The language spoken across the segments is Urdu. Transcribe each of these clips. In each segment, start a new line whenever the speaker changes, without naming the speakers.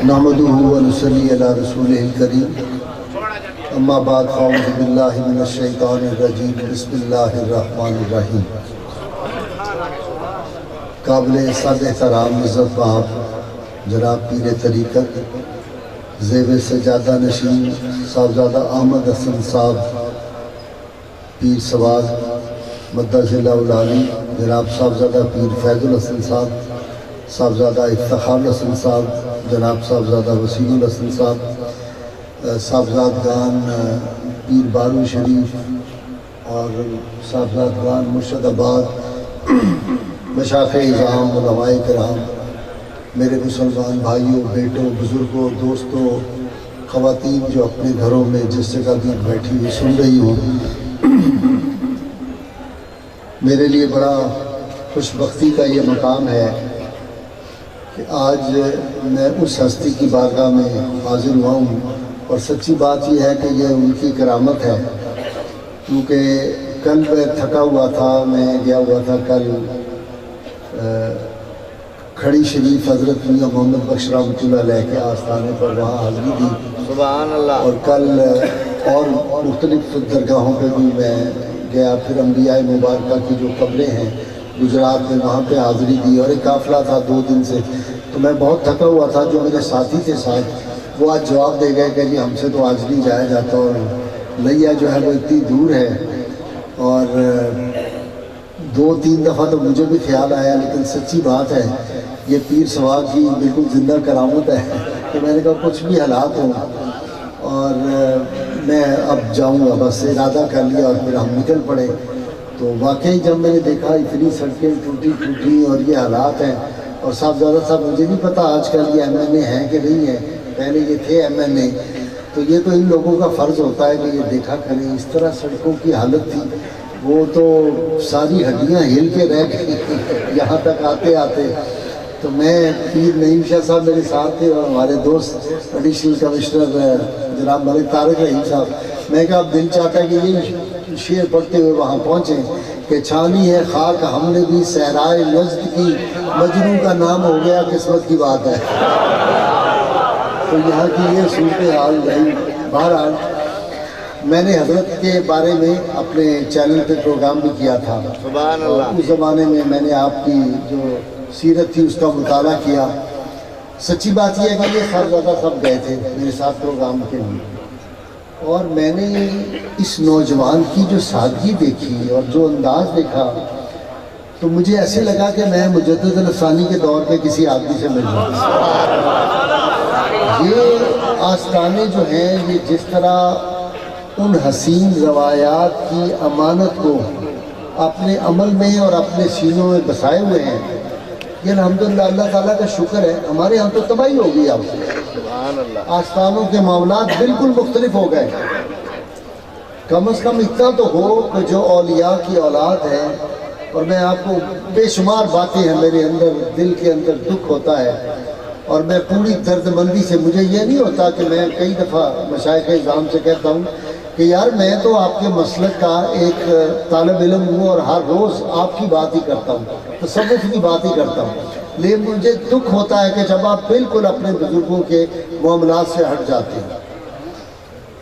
نحمدہ و نصلی علی رسولہ الکریم اما بعد اعوذ باللہ من الشیطان الرجیم بسم اللہ الرحمن الرحیم قابل صد احترام عزت باب جناب پیر طریقت زیب سجادہ نشین صاحبزادہ احمد حسن صاحب پیر سواد مدہ ضلع العالی جناب صاحبزادہ پیر فیض الحسن صاحب صاحبزادہ افتخار الحسن صاحب جناب صاحبزادہ وسیم الحسن صاحب صاحبزادگان پیر بارو شریف اور صاحبزادگان مرشد آباد مشائخ اعظام علماء کرام میرے مسلمان بھائیوں بیٹوں بزرگوں دوستوں خواتین جو اپنے گھروں میں جس جگہ بھی بیٹھی ہوئی سن رہی ہوں، میرے لیے بڑا خوش بختی کا یہ مقام ہے کہ آج میں اس ہستی کی بارگاہ میں حاضر ہوا ہوں، اور سچی بات یہ ہے کہ یہ ان کی کرامت ہے، کیونکہ کل میں تھکا ہوا تھا، میں گیا ہوا تھا کل کھڑی شریف حضرت میاں محمد بخش رحمۃ اللہ علیہ کے آستانے پر وہاں حاضری دی،
سبحان اللہ،
اور کل اور مختلف درگاہوں پہ بھی میں گیا، پھر انبیاء مبارکہ کی جو قبریں ہیں گجرات میں وہاں پہ حاضری دی، اور ایک قافلہ تھا 2 دن سے، تو میں بہت تھکا ہوا تھا۔ جو میرے ساتھی تھے ساتھ وہ آج جواب دے گئے کہ جی ہم سے تو آج نہیں جایا جاتا، اور لیا جو ہے وہ اتنی دور ہے، اور 2-3 دفعہ تو مجھے بھی خیال آیا، لیکن سچی بات ہے یہ پیر سواد کی بالکل زندہ کرامت ہے، تو میں نے کہا کچھ بھی حالات ہوں اور میں اب جاؤں گا، بس ارادہ کر لیا اور پھر ہم نکل پڑے۔ تو واقعی جب میں نے دیکھا اتنی سڑکیں ٹوٹی اور یہ حالات ہیں، اور صاحبزادہ صاحب مجھے نہیں پتا آج کل یہ ایم این اے ہیں کہ نہیں ہیں، پہلے یہ تھے ایم این اے، تو یہ تو ان لوگوں کا فرض ہوتا ہے کہ یہ دیکھا کریں۔ اس طرح سڑکوں کی حالت تھی، وہ تو ساری ہڈیاں ہل کے رہ گئی یہاں تک آتے آتے۔ تو میں پیر نعیم شاہ صاحب میرے ساتھ تھے، اور ہمارے دوست ایڈیشنل کمشنر جناب ملک طارق رحیم صاحب، میں کہا اب دل چاہتا ہے کہ یہ شعر پڑھتے ہوئے وہاں پہنچیں کہ چھانی ہے خاک ہم نے بھی صحرائے نجد کی، مجنوں کا نام ہو گیا قسمت کی بات ہے۔ تو یہاں کی یہ صورتحال رہی۔ بہرحال میں نے حضرت کے بارے میں اپنے چینل پہ پروگرام بھی کیا تھا،
سبحان اللہ،
اس زمانے میں میں نے آپ کی جو سیرت تھی اس کا مطالعہ کیا۔ سچی بات یہ ہے کہ یہ صاحبزادہ سب گئے تھے میرے ساتھ پروگرام کے لیے، اور میں نے اس نوجوان کی جو سادگی دیکھی اور جو انداز دیکھا تو مجھے ایسے لگا کہ میں مجدد الافسانی کے دور کے کسی آدمی سے مل رہا ہوں۔ یہ آستانے جو ہیں یہ جس طرح ان حسین روایات کی امانت کو اپنے عمل میں اور اپنے سینوں میں بسائے ہوئے ہیں، یہ الحمدللہ اللہ تعالیٰ کا شکر ہے۔ ہمارے ہاں تو تباہی ہو گئی اب،
سبحان اللہ،
آستانوں کے معاملات بالکل مختلف ہو گئے۔ کم از کم اتنا تو ہو کہ جو اولیاء کی اولاد ہے، اور میں آپ کو بے شمار باتیں ہیں میرے اندر، دل کے اندر دکھ ہوتا ہے، اور میں پوری درد مندی سے، مجھے یہ نہیں ہوتا کہ میں کئی دفعہ مشائخ اعظام سے کہتا ہوں کہ یار میں تو آپ کے مسلک کا ایک طالب علم ہوں اور ہر روز آپ کی بات ہی کرتا ہوں، تصوف کی بات ہی کرتا ہوں، لیکن مجھے دکھ ہوتا ہے کہ جب آپ بالکل اپنے بزرگوں کے معاملات سے ہٹ جاتے ہیں۔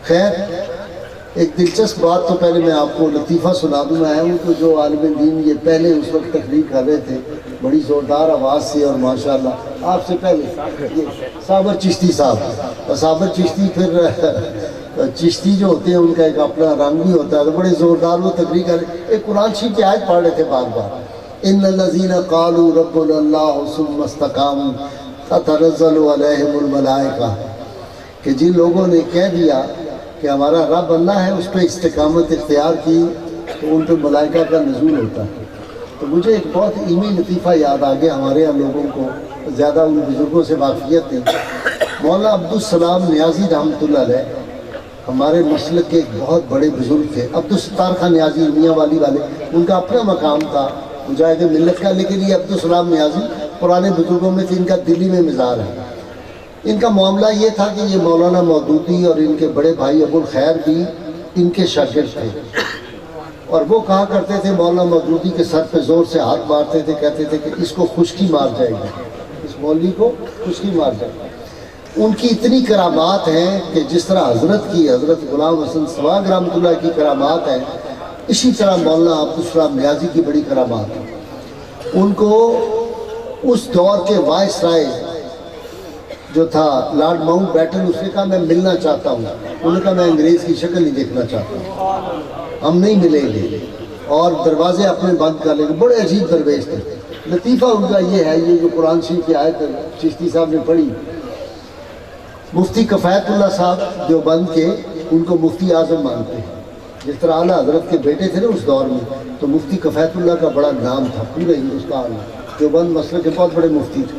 خیر، ایک دلچسپ بات تو پہلے میں آپ کو لطیفہ سنا دوں۔ میں آیا ہوں تو جو عالم دین یہ پہلے اس وقت تقریر کر رہے تھے بڑی زوردار آواز سے، اور ماشاءاللہ آپ سے پہلے یہ صابر چشتی صاحب، اور صابر چشتی پھر چشتی جو ہوتے ہیں ان کا ایک اپنا رنگ بھی ہوتا ہے، تو بڑے زوردار وہ تقریر کر رہے، ایک قرآن شریف کی آیت پڑھ رہے تھے بار بار، ان الذین قالوا ربنا اللہ ثم استقاموا تتنزل علیہم الملائکہ، کہ جن لوگوں نے کہہ دیا کہ ہمارا رب اللہ ہے، اس پہ استقامت اختیار کی، تو ان پہ ملائکہ کا نزول ہوتا ہے۔ تو مجھے ایک بہت علمی لطیفہ یاد آ گیا، ہمارے ہم لوگوں کو زیادہ ان بزرگوں سے واقفیت نہیں، مولانا عبدالسلام نیازی رحمۃ اللہ علیہ ہمارے مسلک کے ایک بہت بڑے بزرگ تھے. عبدالستار خان نیازی میاں والی والے، ان کا اپنا مقام تھا مجاہد ملت کا، لیکن یہ عبدالسلام نیازی پرانے بزرگوں میں تھے. ان کا دلی میں مزار ہے. ان کا معاملہ یہ تھا کہ یہ مولانا مودودی اور ان کے بڑے بھائی ابو الخیر بھی ان کے شاگرد تھے، اور وہ کہا کرتے تھے مولانا مودودی کے سر پہ زور سے ہاتھ مارتے تھے، کہتے تھے کہ اس کو خشکی مار جائے گی، اس مولوی کو خشکی مار جائے گی. ان کی اتنی کرامات ہیں کہ جس طرح حضرت غلام حسن سواگ رحمۃ اللہ کی کرامات ہیں، اسی طرح مولانا عبدالسلام نیازی کی بڑی کرامات ہیں. ان کو اس دور کے وائس رائے جو تھا لارڈ ماؤنٹ بیٹن، اس نے کہا میں ملنا چاہتا ہوں. انہوں نے کہا میں انگریز کی شکل نہیں دیکھنا چاہتا ہوں، ہم نہیں ملیں گے، اور دروازے اپنے بند کر لیں گے. بڑے عجیب درویش تھے. لطیفہ ان کا یہ ہے، یہ جو قرآن شریف کی آیت چشتی صاحب نے پڑھی، مفتی کفایت اللہ صاحب دیوبند کے، ان کو مفتی اعظم مانتے ہیں. جس طرح اعلیٰ حضرت کے بیٹے تھے نا اس دور میں، تو مفتی کفایت اللہ کا بڑا نام تھا پورے ہندوستان میں. دیوبند مسلک کے بہت بڑے مفتی تھے.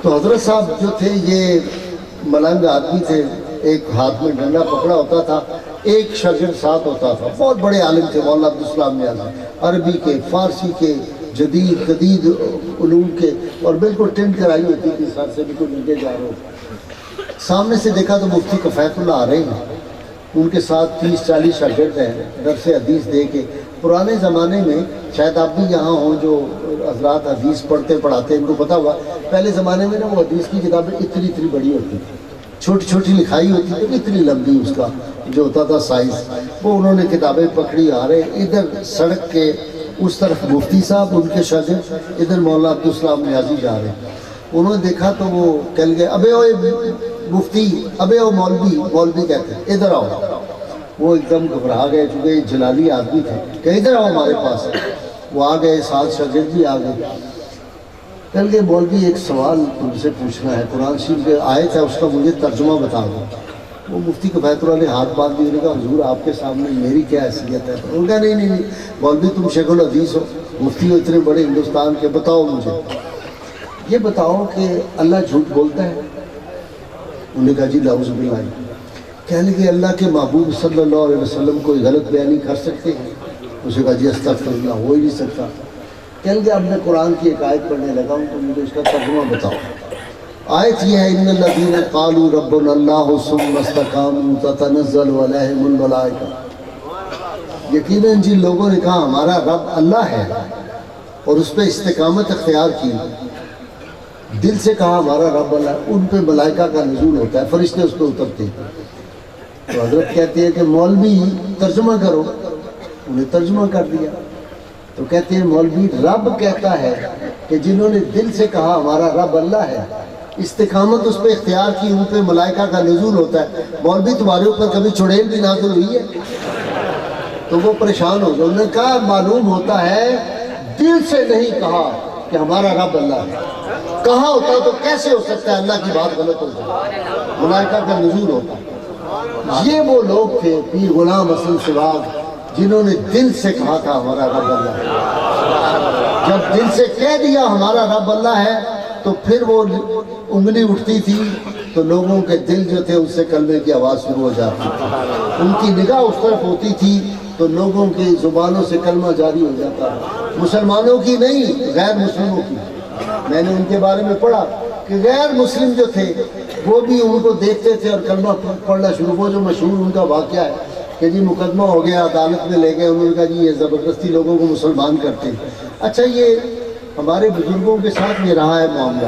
تو حضرت صاحب جو تھے یہ ملنگ آدمی تھے، ایک ہاتھ میں ڈنڈا پکڑا ہوتا تھا، ایک شاگرد ساتھ ہوتا تھا. بہت بڑے عالم تھے مولانا عبدالسلام نیازی، عربی کے، فارسی کے، جدید علوم کے، اور بالکل ٹینٹ کرائی ہوتی تھی سر سے، بالکل نیچے جا رہے ہو. سامنے سے دیکھا تو مفتی کفایت اللہ آ رہے ہیں، ان کے ساتھ 30-40 شاگرد ہیں درس حدیث دے کے. پرانے زمانے میں شاید آپ بھی یہاں ہوں جو حضرات حدیث پڑھتے پڑھاتے، ان کو پتہ ہوا پہلے زمانے میں نا وہ حدیث کی کتابیں اتنی بڑی ہوتی تھی، چھوٹی چھوٹی لکھائی ہوتی تھی، اتنی لمبی اس کا جو ہوتا تھا سائز. وہ انہوں نے کتابیں پکڑی آ رہے، ادھر سڑک کے اس طرف مفتی صاحب ان کے شاگرد، ادھر مولانا عبدالسلام نیازی جا رہے. انہوں نے دیکھا تو وہ کہہ گئے ابے اوے مفتی، ابے او مولوی کہتے ہیں ادھر آؤ. وہ ایک دم گھبرا گئے چونکہ جلالی آدمی تھے کہ ادھر آؤ ہمارے پاس. وہ آ گئے، ساتھ شاگرد بھی آ گئے. کہہ گئے مولوی ایک سوال تم سے پوچھنا ہے، قرآن شریف کے آیت ہے اس کا مجھے ترجمہ بتا دو. وہ مفتی کفایت اللہ نے ہاتھ باندھ دیے، کہا حضور آپ کے سامنے میری کیا حیثیت ہے؟ انہوں نے کہا نہیں مولوی تم شیخ الحدیث ہو، مفتی ہو اتنے بڑے ہندوستان کے، بتاؤ مجھے یہ بتاؤ کہ اللہ جھوٹ بولتا ہے؟ انہوں نے کہا جی نعوذ باللہ. کہنے کہ اللہ کے محبوب صلی اللہ علیہ وسلم کوئی غلط بیانی کر سکتے ہیں؟ اسے کہا جی استغفر اللہ، ہو ہی نہیں سکتا. کہنے کہ اب میں قرآن کی ایک آیت پڑھنے لگا ہوں تو مجھے اس کا ترجمہ بتاؤ. آیت یہ ہے ان الذین قالوا ربنا اللہ ثم استقاموا تتنزل علیہم الملائکہ. یقیناً جن لوگوں نے کہا ہمارا رب اللہ ہے اور اس پہ استقامت اختیار کی، دل سے کہا ہمارا رب اللہ، ان پہ ملائکہ کا نزول ہوتا ہے، فرشتے اس پہ اترتے ہیں. تو حضرت کہتے ہیں کہ مولوی ترجمہ کرو. انہیں ترجمہ کر دیا. تو کہتے ہیں مولوی رب کہتا ہے کہ جنہوں نے دل سے کہا ہمارا رب اللہ ہے، استقامت اس پہ اختیار کی، ان پہ ملائکہ کا نزول ہوتا ہے. مولوی تمہارے اوپر کبھی چڑیل بھی نازل ہوئی ہے؟ تو وہ پریشان ہو گئے. انہوں نے کہا معلوم ہوتا ہے دل سے نہیں کہا کہ ہمارا رب اللہ ہے، کہا ہوتا تو کیسے ہو سکتا ہے اللہ کی بات غلط ہو جائے، ملائکہ کا نزول ہوتا. یہ وہ لوگ تھے پیر غلام حسن سواگ جنہوں نے دل سے کہا تھا ہمارا رب اللہ ہے. جب دل سے کہہ دیا ہمارا رب اللہ ہے تو پھر وہ انگلی اٹھتی تھی تو لوگوں کے دل جو تھے اس سے کلمے کی آواز شروع ہو جاتی تھی. ان کی نگاہ اس طرف ہوتی تھی تو لوگوں کی زبانوں سے کلمہ جاری ہو جاتا ہے. مسلمانوں کی نہیں، غیر مسلموں کی. میں نے ان کے بارے میں پڑھا کہ غیر مسلم جو تھے وہ بھی ان کو دیکھتے تھے اور کلمہ پڑھنا شروع. وہ جو مشہور ان کا واقعہ ہے کہ جی مقدمہ ہو گیا، عدالت میں لے گئے، انہوں نے کہا جی یہ زبردستی لوگوں کو مسلمان کرتے ہیں. اچھا یہ ہمارے بزرگوں کے ساتھ یہ رہا ہے معاملہ.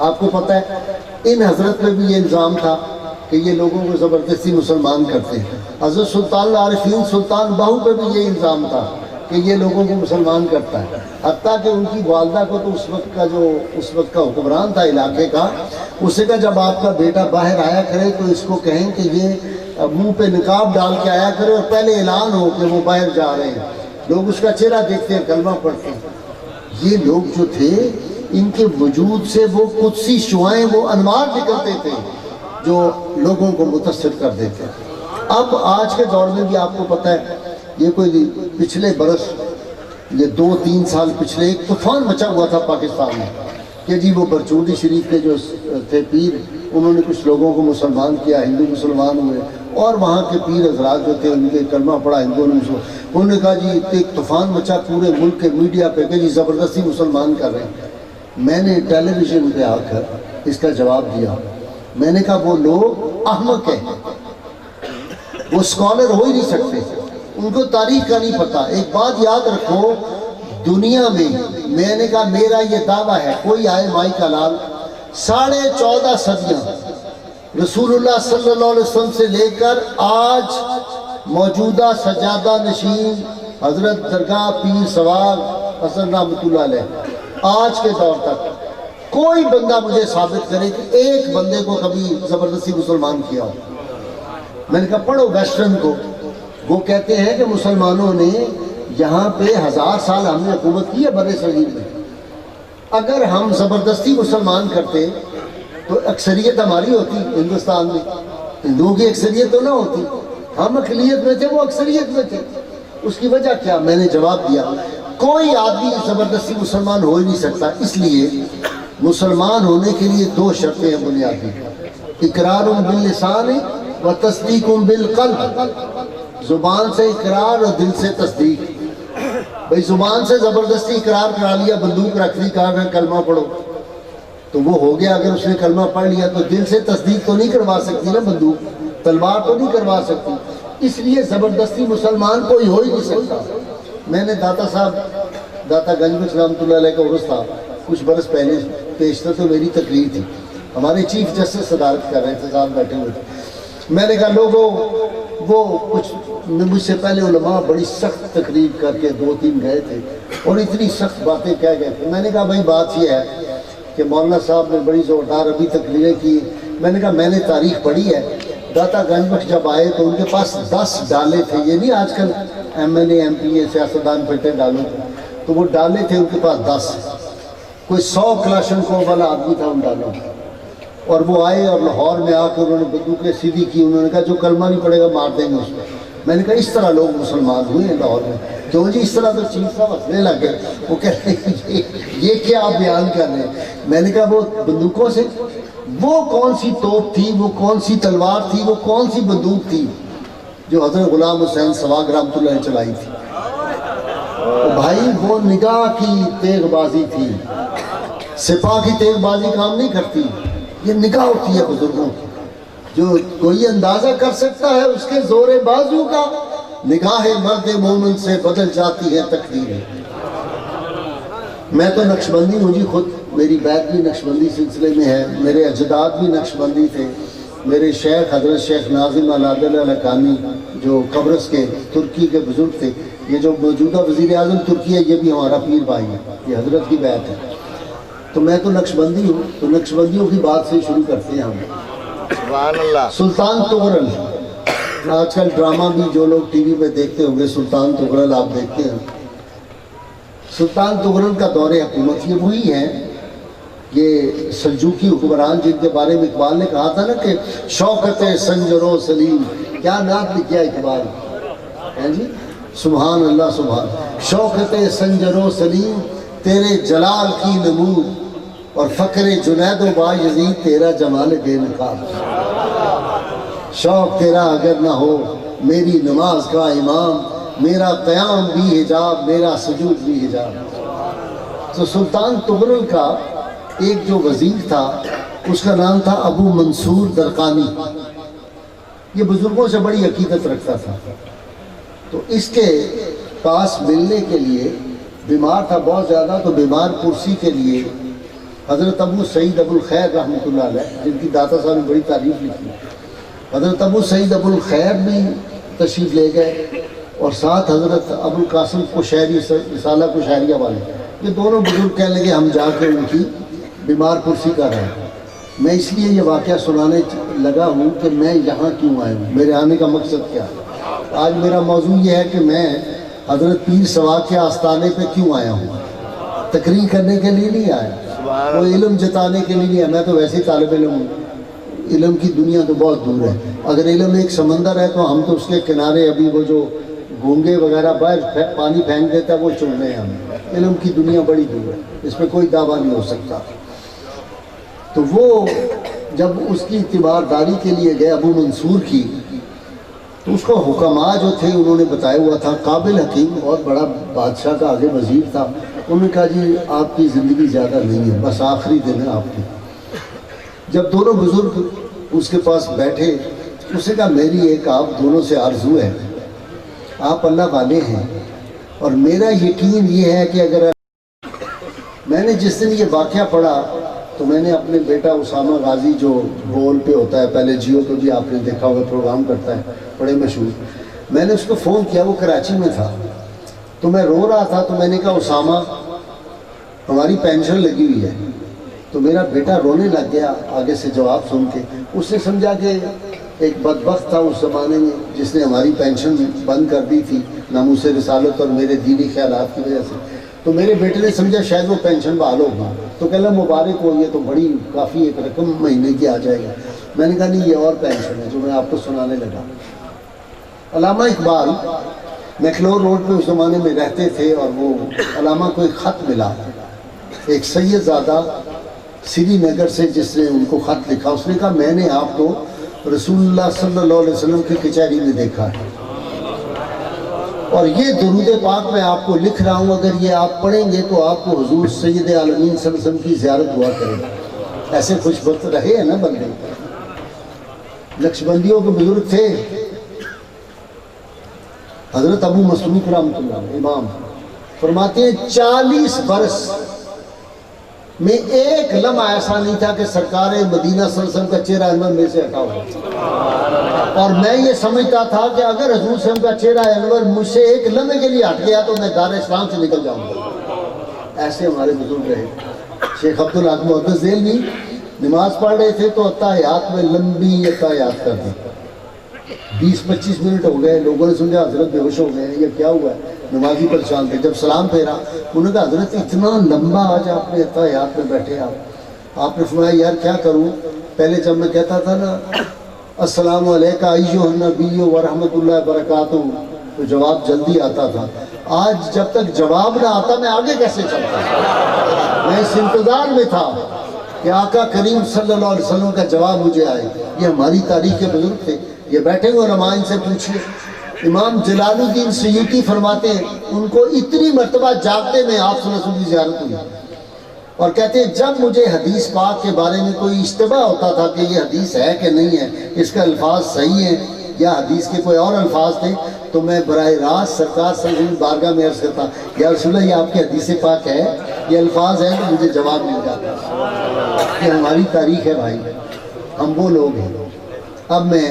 آپ کو پتہ ہے ان حضرت میں بھی یہ الزام تھا کہ یہ لوگوں کو زبردستی مسلمان کرتے ہیں. حضرت سلطان العارفین سلطان باہو پہ بھی یہ الزام تھا کہ یہ لوگوں کو مسلمان کرتا ہے. حتیٰ کہ ان کی والدہ کو تو اس وقت کا حکمران تھا علاقے کا، اسے کہا جب آپ کا بیٹا باہر آیا کرے تو اس کو کہیں کہ یہ منہ پہ نقاب ڈال کے آیا کرے اور پہلے اعلان ہو کہ وہ باہر جا رہے ہیں، لوگ اس کا چہرہ دیکھتے ہیں، کلمہ پڑھتے ہیں. یہ لوگ جو تھے ان کے وجود سے وہ قدسی شعائیں، وہ انوار نکلتے تھے جو لوگوں کو متاثر کر دیتے. اب آج کے دور میں بھی آپ کو پتہ ہے یہ کوئی پچھلے برس، یہ 2-3 سال پچھلے ایک طوفان مچا ہوا تھا پاکستان میں. کہ جی وہ برچودی شریف کے جو تھے پیر، انہوں نے کچھ لوگوں کو مسلمان کیا، ہندو مسلمان ہوئے، اور وہاں کے پیر حضرات جو تھے ان کے کلمہ پڑھا ہندوؤں نے، انہوں نے کہا جی ایک طوفان مچا پورے ملک کے میڈیا پہ کہ جی زبردستی مسلمان کر رہے ہیں۔ میں نے ٹیلی ویژن پہ آ کر اس کا جواب دیا، میں نے کہا وہ لوگ احمق ہیں، وہ اسکالر ہو ہی نہیں سکتے، ان کو تاریخ کا نہیں پتہ۔ ایک بات یاد رکھو، دنیا میں نے کہا میرا یہ دعویٰ ہے، کوئی آئے مائی کا لال، 14.5 صدیاں رسول اللہ صلی اللہ علیہ وسلم سے لے کر آج موجودہ سجادہ نشین حضرت درگاہ پیر سوار حسن رحمۃ اللہ علیہ، آج کے دور تک کوئی بندہ مجھے ثابت کرے کہ ایک بندے کو کبھی زبردستی مسلمان کیا ہو۔ میں نے کہا پڑھو ویسٹرن کو، وہ کہتے ہیں کہ مسلمانوں نے یہاں پہ 1000 سال ہم نے حکومت کی ہے بر صغیر میں، اگر ہم زبردستی مسلمان کرتے تو اکثریت ہماری ہوتی ہندوستان میں، ہندوؤں کی اکثریت تو نہ ہوتی، ہم اقلیت میں تھے وہ اکثریت میں تھے، اس کی وجہ کیا؟ میں نے جواب دیا کوئی آدمی زبردستی مسلمان ہو ہی نہیں سکتا۔ اس لیے مسلمان ہونے کے لیے 2 شرطیں ہیں بنیادی، اقرار باللسان و تصدیق بالقلب، زبان سے اقرار اور دل سے تصدیق۔ بھئی زبان سے زبردستی اقرار کرا لیا، بندوق رکھ دی، کہا کہ کلمہ پڑھو تو وہ ہو گیا، اگر اس نے کلمہ پڑھ لیا تو دل سے تصدیق تو نہیں کروا سکتی نا بندوق، تلوار تو نہیں کروا سکتی، اس لیے زبردستی مسلمان کوئی ہو ہی نہیں سکتا۔ میں نے داتا صاحب، داتا گنج بخش رحمۃ اللہ علیہ کا عرس تھا کچھ برس پہلے، پیشتر تو میری تقریر تھی، ہمارے چیف جسٹس صدارت کر رہے تھے، ساتھ بیٹھے ہوئے تھے۔ میں نے کہا لوگوں، وہ کچھ مجھ سے پہلے علماء بڑی سخت تقریر کر کے 2-3 گئے تھے اور اتنی سخت باتیں کہہ گئے تھے۔ میں نے کہا بھائی بات یہ ہے کہ مولانا صاحب نے بڑی زوردار ابھی تقریریں کی۔ میں نے کہا میں نے تاریخ پڑھی ہے، داتا گنج بخش جب آئے تو ان کے پاس 10 ڈالے تھے، یہ نہیں آج کل M N A M P A سیاستدان پھرتے ڈالوں تھے، تو وہ ڈالے تھے ان کے پاس 10، کوئی 100 کلاشنکوف والا آدمی تھا ان ڈالوں، اور وہ آئے اور لاہور میں آ کے انہوں نے بندوقیں سیدھی کی، انہوں نے کہا جو کلمہ نہیں پڑے گا مار دیں گے اس کو۔ میں نے کہا اس طرح لوگ مسلمان ہوئے ہیں لاہور میں؟ کیوں جی اس طرح تو چیف صاحب ہنسنے لگ گئے، وہ کہتے ہیں یہ کیا آپ بیان کر رہے ہیں؟ میں نے کہا وہ بندوقوں سے، وہ کون سی توپ تھی، وہ کون سی تلوار تھی، وہ کون سی بندوق تھی جو حضرت غلام حسین سواگ رحمۃ اللہ نے چلائی تھی؟ بھائی وہ نگاہ کی تیغ بازی تھی، سپاہ کی تیغ بازی کام نہیں کرتی، یہ نگاہ ہوتی ہے بزرگوں کی، جو کوئی اندازہ کر سکتا ہے اس کے زور بازو کا، نگاہ مرد مومن سے بدل جاتی ہے تقدیریں۔ میں تو نقشبندی ہوں جی خود، میری بیت بھی نقشبندی سلسلے میں ہے، میرے اجداد بھی نقشبندی تھے، میرے شیخ حضرت شیخ ناظم العادل الحقانی جو قبرص کے ترکی کے بزرگ تھے، یہ جو موجودہ وزیر اعظم ترکی ہے یہ بھی ہمارا پیر بھائی ہے، یہ حضرت کی بیت ہے۔ تو میں تو نقشبندی ہوں، تو نقشبندیوں کی بات سے شروع کرتے ہیں ہم۔
سبحان اللہ۔
سلطان تغرل، آج کل ڈرامہ بھی جو لوگ ٹی وی پہ دیکھتے ہوں گے، سلطان تغرل آپ دیکھتے ہیں، سلطان تغرل کا دور حکومت یہ وہی ہے، یہ سلجوقی حکمران جن کے بارے میں اقبال نے کہا تھا نا کہ شوکت سنجر و سلیم، کیا نعت لکھا اقبال ہے جی، سبحان اللہ سبحان، شوکت سنجر و سلیم تیرے جلال کی نمود، اور فقر جنید و با یزید تیرا جمال بے نقاب، شوق تیرا اگر نہ ہو میری نماز کا امام، میرا قیام بھی حجاب میرا سجود بھی حجاب۔ تو سلطان تغرل کا ایک جو وزیر تھا اس کا نام تھا ابو منصور درقانی، یہ بزرگوں سے بڑی عقیدت رکھتا تھا، تو اس کے پاس ملنے کے لیے، بیمار تھا بہت زیادہ، تو بیمار پرسی کے لیے حضرت ابو سعید ابو الخیر رحمۃ اللہ علیہ، جن کی داتا صاحب نے بڑی تعریف لکھی، حضرت ابو سعید ابو الخیر بھی تشریف لے گئے، اور ساتھ حضرت ابو القاسم قشیری، رسالہ قشیریہ والے، یہ دونوں بزرگ کہنے لگے ہم جا کے ان کی بیمار پرسی کر رہے ہیں۔ میں اس لیے یہ واقعہ سنانے لگا ہوں کہ میں یہاں کیوں آیا ہوں، میرے آنے کا مقصد کیا ہے۔ آج میرا موضوع یہ ہے کہ میں حضرت پیر سواگ کے آستانے پہ کیوں آیا ہوں، تقریر کرنے کے لیے نہیں آیا، وہ علم جتانے کے لیے نہیں ہے، میں تو ویسے ہی طالب علم ہوں، علم کی دنیا تو بہت دور ہے، اگر علم ایک سمندر ہے تو ہم تو اس کے کنارے، ابھی وہ جو گونگے وغیرہ باہر پانی پھینک دیتا ہے وہ چن رہے ہیں ہم، علم کی دنیا بڑی دور ہے، اس پہ کوئی دعویٰ نہیں ہو سکتا۔ تو وہ جب اس کی اعتبارداری کے لیے گئے ابو منصور کی، تو اس کا حکماء جو تھے انہوں نے بتایا ہوا تھا، قابل حکیم بہت بڑا بادشاہ کا آگے وزیر تھا، انہوں نے کہا جی آپ کی زندگی زیادہ نہیں ہے، بس آخری دن ہے آپ کی۔ جب دونوں بزرگ اس کے پاس بیٹھے، اس نے کہا میری ایک آپ دونوں سے آرزو ہے، آپ اللہ والے ہیں اور میرا یقین یہ ہے کہ اگر میں نے جس دن یہ واقعہ پڑھا تو میں نے اپنے بیٹا اسامہ غازی جو بول پہ ہوتا ہے، پہلے جیو پہ بھی آپ نے دیکھا ہوگا پروگرام کرتا ہے بڑے مشہور، میں نے اس کو فون کیا، وہ کراچی میں تھا، تو میں رو رہا تھا، تو میں نے کہا اسامہ ہماری پینشن لگی ہوئی ہے، تو میرا بیٹا رونے لگ گیا آگے سے جواب سن کے، اس نے سمجھا کہ ایک بدبخت تھا اس زمانے میں جس نے ہماری پینشن بند کر دی تھی ناموس رسالت اور میرے دینی خیالات کی وجہ سے، تو میرے بیٹے نے سمجھا شاید وہ پینشن بحال ہوگا، تو کہہ لیں مبارک ہو، یہ تو بڑی کافی ایک رقم مہینے کی آ جائے گا۔ میں نے کہا نہیں یہ اور پینشن ہے جو میں آپ کو سنانے لگا۔ علامہ اقبال میکلور روڈ پہ اس زمانے میں رہتے تھے، اور وہ علامہ کو ایک خط ملا ایک سید زادہ سری نگر سے جس نے ان کو خط لکھا، اس نے کہا میں نے آپ کو رسول اللہ صلی اللہ علیہ وسلم کی کچہری میں دیکھا ہے، اور یہ درود پاک میں آپ کو لکھ رہا ہوں، اگر یہ آپ پڑھیں گے تو آپ کو حضور سید عالمین صلی اللہ علیہ وسلم کی زیارت ہوا کرے گا۔ ایسے خوش بخت رہے ہیں نا بندے، نقشبندیوں کے بزرگ تھے حضرت ابو مسعود رحمۃ اللہ علیہ امام، فرماتے ہیں 40 برس میں ایک لمحہ ایسا نہیں تھا کہ سرکار مدینہ صلی اللہ علیہ وسلم کا چہرہ انور میں سے ہٹا ہوا، اور میں یہ سمجھتا تھا کہ اگر حضور صلی اللہ علیہ وسلم کا چہرہ انور مجھ سے ایک لمحے کے لیے ہٹ گیا تو میں دار اسلام سے نکل جاؤں گا۔ ایسے ہمارے بزرگ رہے۔ شیخ عبدالحق محدث ذیلوی نماز پڑھ رہے تھے تو اتحیات میں لمبی اتحیات کر دی، 20-25 منٹ ہو گئے، لوگوں نے سمجھا حضرت بے ہوش ہو گئے ہیں، یہ کیا ہوا ہے، نمازی پریشان تھے۔ جب سلام پھیرا انہوں نے کہا حضرت اتنا لمبا آج آپ نے اتحیات میں بیٹھے آپ نے فرمایا یار کیا کروں، پہلے جب میں کہتا تھا نا السلام علیکم ایھا النبی ورحمۃ اللہ وبرکاتہ تو جواب جلدی آتا تھا، آج جب تک جواب نہ آتا میں آگے کیسے چلتا، میں اس انتظار میں تھا کہ آقا کریم صلی اللہ علیہ وسلم کا جواب مجھے آئے۔ یہ ہماری تاریخ کے بزرگ تھے، یہ بیٹھے ہوئے علماء ان سے پوچھئے۔ امام جلال الدین سیوطی فرماتے ہیں ان کو اتنی مرتبہ جاگتے میں آپ صلی اللہ علیہ وسلم کی زیارت ہوئی، اور کہتے ہیں جب مجھے حدیث پاک کے بارے میں کوئی اشتباہ ہوتا تھا کہ یہ حدیث ہے کہ نہیں ہے، اس کا الفاظ صحیح ہے یا حدیث کے کوئی اور الفاظ تھے، تو میں براہ راست سرکار صلی اللہ علیہ وسلم بارگاہ میں عرض کرتا یا رسول اللہ یہ آپ کی حدیث پاک ہے، یہ الفاظ ہیں، تو مجھے جواب مل جاتا۔ یہ ہماری تاریخ ہے بھائی، ہم وہ لوگ ہیں۔ اب میں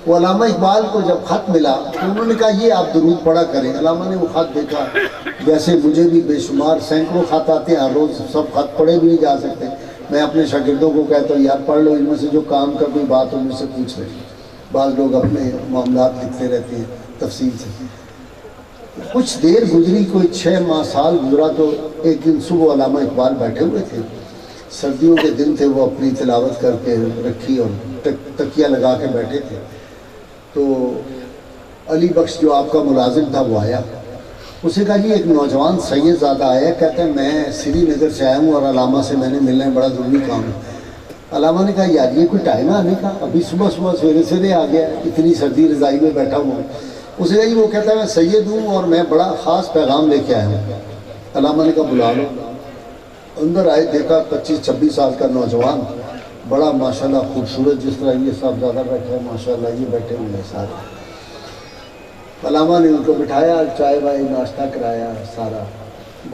وہ علامہ اقبال کو جب خط ملا تو انہوں نے کہا یہ آپ درود پڑھا کریں۔ علامہ نے وہ خط دیکھا، جیسے مجھے بھی بے شمار سینکڑوں خط آتے ہیں، ہر روز سب خط پڑھے بھی نہیں جا سکتے، میں اپنے شاگردوں کو کہتا ہوں یار پڑھ لو، ان میں سے جو کام کا کوئی بات ہو مجھ سے پوچھ رہے ہیں۔ بعض لوگ اپنے معاملات لکھتے رہتے ہیں تفصیل سے۔ کچھ دیر گزری، کوئی 6 ماہ سال گزرا، تو ایک دن صبح علامہ اقبال بیٹھے ہوئے تھے، سردیوں کے دن تھے، وہ اپنی تلاوت کر کے رکھی اور تکیہ لگا کے بیٹھے تھے، تو علی بخش جو آپ کا ملازم تھا وہ آیا، اس نے کہا جی ایک نوجوان سید زادہ آیا، کہتے ہیں میں سری نگر سے آیا ہوں اور علامہ سے میں نے ملنا ہے، بڑا ضروری کام ہے۔ علامہ نے کہا یار یہ کوئی ٹائم ہے آنے کا، ابھی صبح سویرے سویرے آ گیا، اتنی سردی رضائی میں بیٹھا ہوں۔ اس نے کہا جی وہ کہتا ہے میں سید ہوں اور میں بڑا خاص پیغام لے کے آیا ہوں۔ علامہ نے کہا بلا لو۔ اندر آئے، دیکھا 25-26 سال کا نوجوان، بڑا ماشاءاللہ خوبصورت، جس طرح یہ صاحب زیادہ بیٹھے ہیں ماشاءاللہ یہ بیٹھے ہوئے ہیں سارے۔ علامہ نے ان کو بٹھایا، چائے وائے ناشتہ کرایا، سارا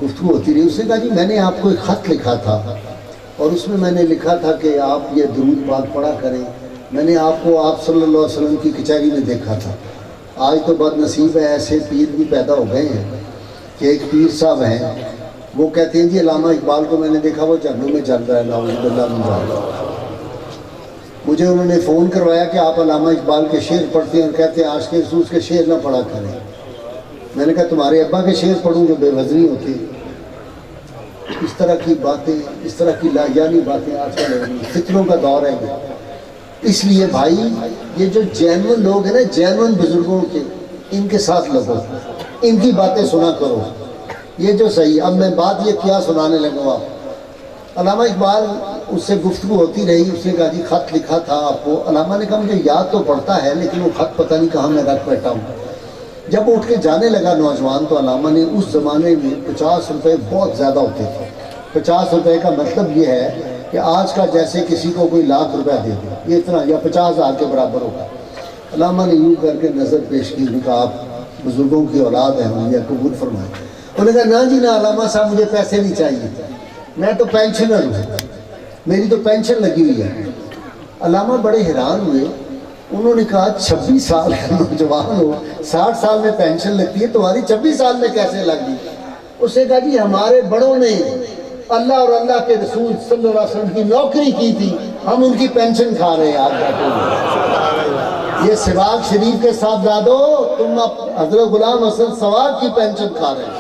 گفتگو ہوتی رہی۔ اس نے کہا جی میں نے آپ کو ایک خط لکھا تھا اور اس میں نے لکھا تھا کہ آپ یہ درود پاک پڑھا کریں، میں نے آپ کو آپ صلی اللہ علیہ وسلم کی کچہری میں دیکھا تھا۔ آج تو بد نصیب ہے، ایسے پیر بھی پیدا ہو گئے ہیں کہ ایک پیر صاحب ہیں وہ کہتے ہیں جی علامہ اقبال کو میں نے دیکھا وہ جہنم میں جل رہا ہے، نعوذ باللہ من ذالک۔ مجھے انہوں نے فون کروایا کہ آپ علامہ اقبال کے شعر پڑھتے ہیں اور کہتے ہیں عاشق رسول کے شعر نہ پڑھا کریں۔ میں نے کہا تمہارے ابا کے شعر پڑھوں جو بے وزنی ہوتے ہیں۔ اس طرح کی باتیں، اس طرح کی لاجانی باتیں آج کل فتنوں کا دور ہے یہ۔ اس لیے بھائی یہ جو جینون لوگ ہیں نا، جینون بزرگوں کے، ان کے ساتھ لگو، ان کی باتیں سنا کرو، یہ جو صحیح۔ اب میں بات یہ کیا سنانے لگوں آپ، علامہ اقبال اس سے گفتگو ہوتی رہی. اس نے کہا جی خط لکھا تھا آپ کو. علامہ نے کہا مجھے یاد تو پڑتا ہے لیکن وہ خط پتہ نہیں کہاں میں رکھ بیٹھا ہوں. جب وہ اٹھ کے جانے لگا نوجوان تو علامہ نے اس زمانے میں 50 روپے بہت زیادہ ہوتے تھے. 50 روپے کا مطلب یہ ہے کہ آج کا جیسے کسی کو کوئی لاکھ روپے دے دے, یہ اتنا یا 50,000 کے برابر ہوگا. علامہ نے یوں کر کے نظر پیش کی. انہوں نے کہا آپ بزرگوں کی اولاد ہیں, مجھے قبول فرمائیں. انہوں نے کہا نا جی نا علامہ صاحب مجھے پیسے نہیں چاہیے, میں تو پینشنر ہوں, میری تو پینشن لگی ہوئی ہے. علامہ بڑے حیران ہوئے. انہوں نے کہا 26 سال کا نوجوان ہو, 60 سال میں پینشن لگتی ہے, تمہاری 26 سال میں کیسے لگ گئی؟ اس نے کہا جی ہمارے بڑوں نے اللہ اور اللہ کے رسول صلی اللہ علیہ وسلم کی نوکری کی تھی, ہم ان کی پینشن کھا رہے ہیں آج. یہ سواگ شریف کے صاحبزادو, تم حضرت غلام حسن سواگ کی پینشن کھا رہے ہیں.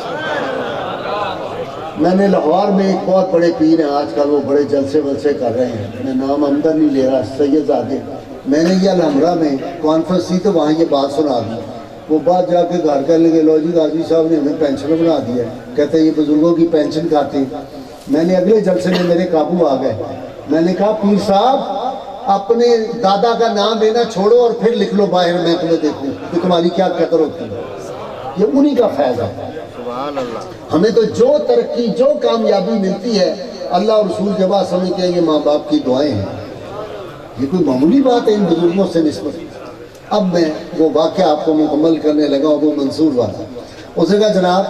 میں نے لاہور میں ایک بہت بڑے پیر ہیں آج کل, وہ بڑے جلسے ولسے کر رہے ہیں, میں نام آمدن نہیں لے رہا, سید زادے. میں نے یہ الحمرہ میں کانفرنس تھی تو وہاں یہ بات سنا دی. وہ بات جا کے گھر کہنے لگے لو جی غازی صاحب نے ہمیں پینشن بنا دی ہے, کہتے ہیں یہ بزرگوں کی پینشن کھاتے. میں نے اگلے جلسے میں میرے قابو آ گئے. میں نے کہا پیر صاحب اپنے دادا کا نام لینا چھوڑو اور پھر لکھ لو باہر, میں تمہیں دیکھوں کہ تمہاری کیا قدر ہوتی ہے. یہ انہی کا فیض ہے.
سبحان اللہ.
ہمیں تو جو ترقی جو کامیابی ملتی ہے اللہ اور رسول کے بعد سمجھتے ہیں یہ ماں باپ کی دعائیں ہیں. یہ کوئی معمولی بات ہے ان بزرگوں سے نسبت. اب میں وہ واقعہ آپ کو مکمل کرنے لگا ابو منصور والا. اس نے کہا جناب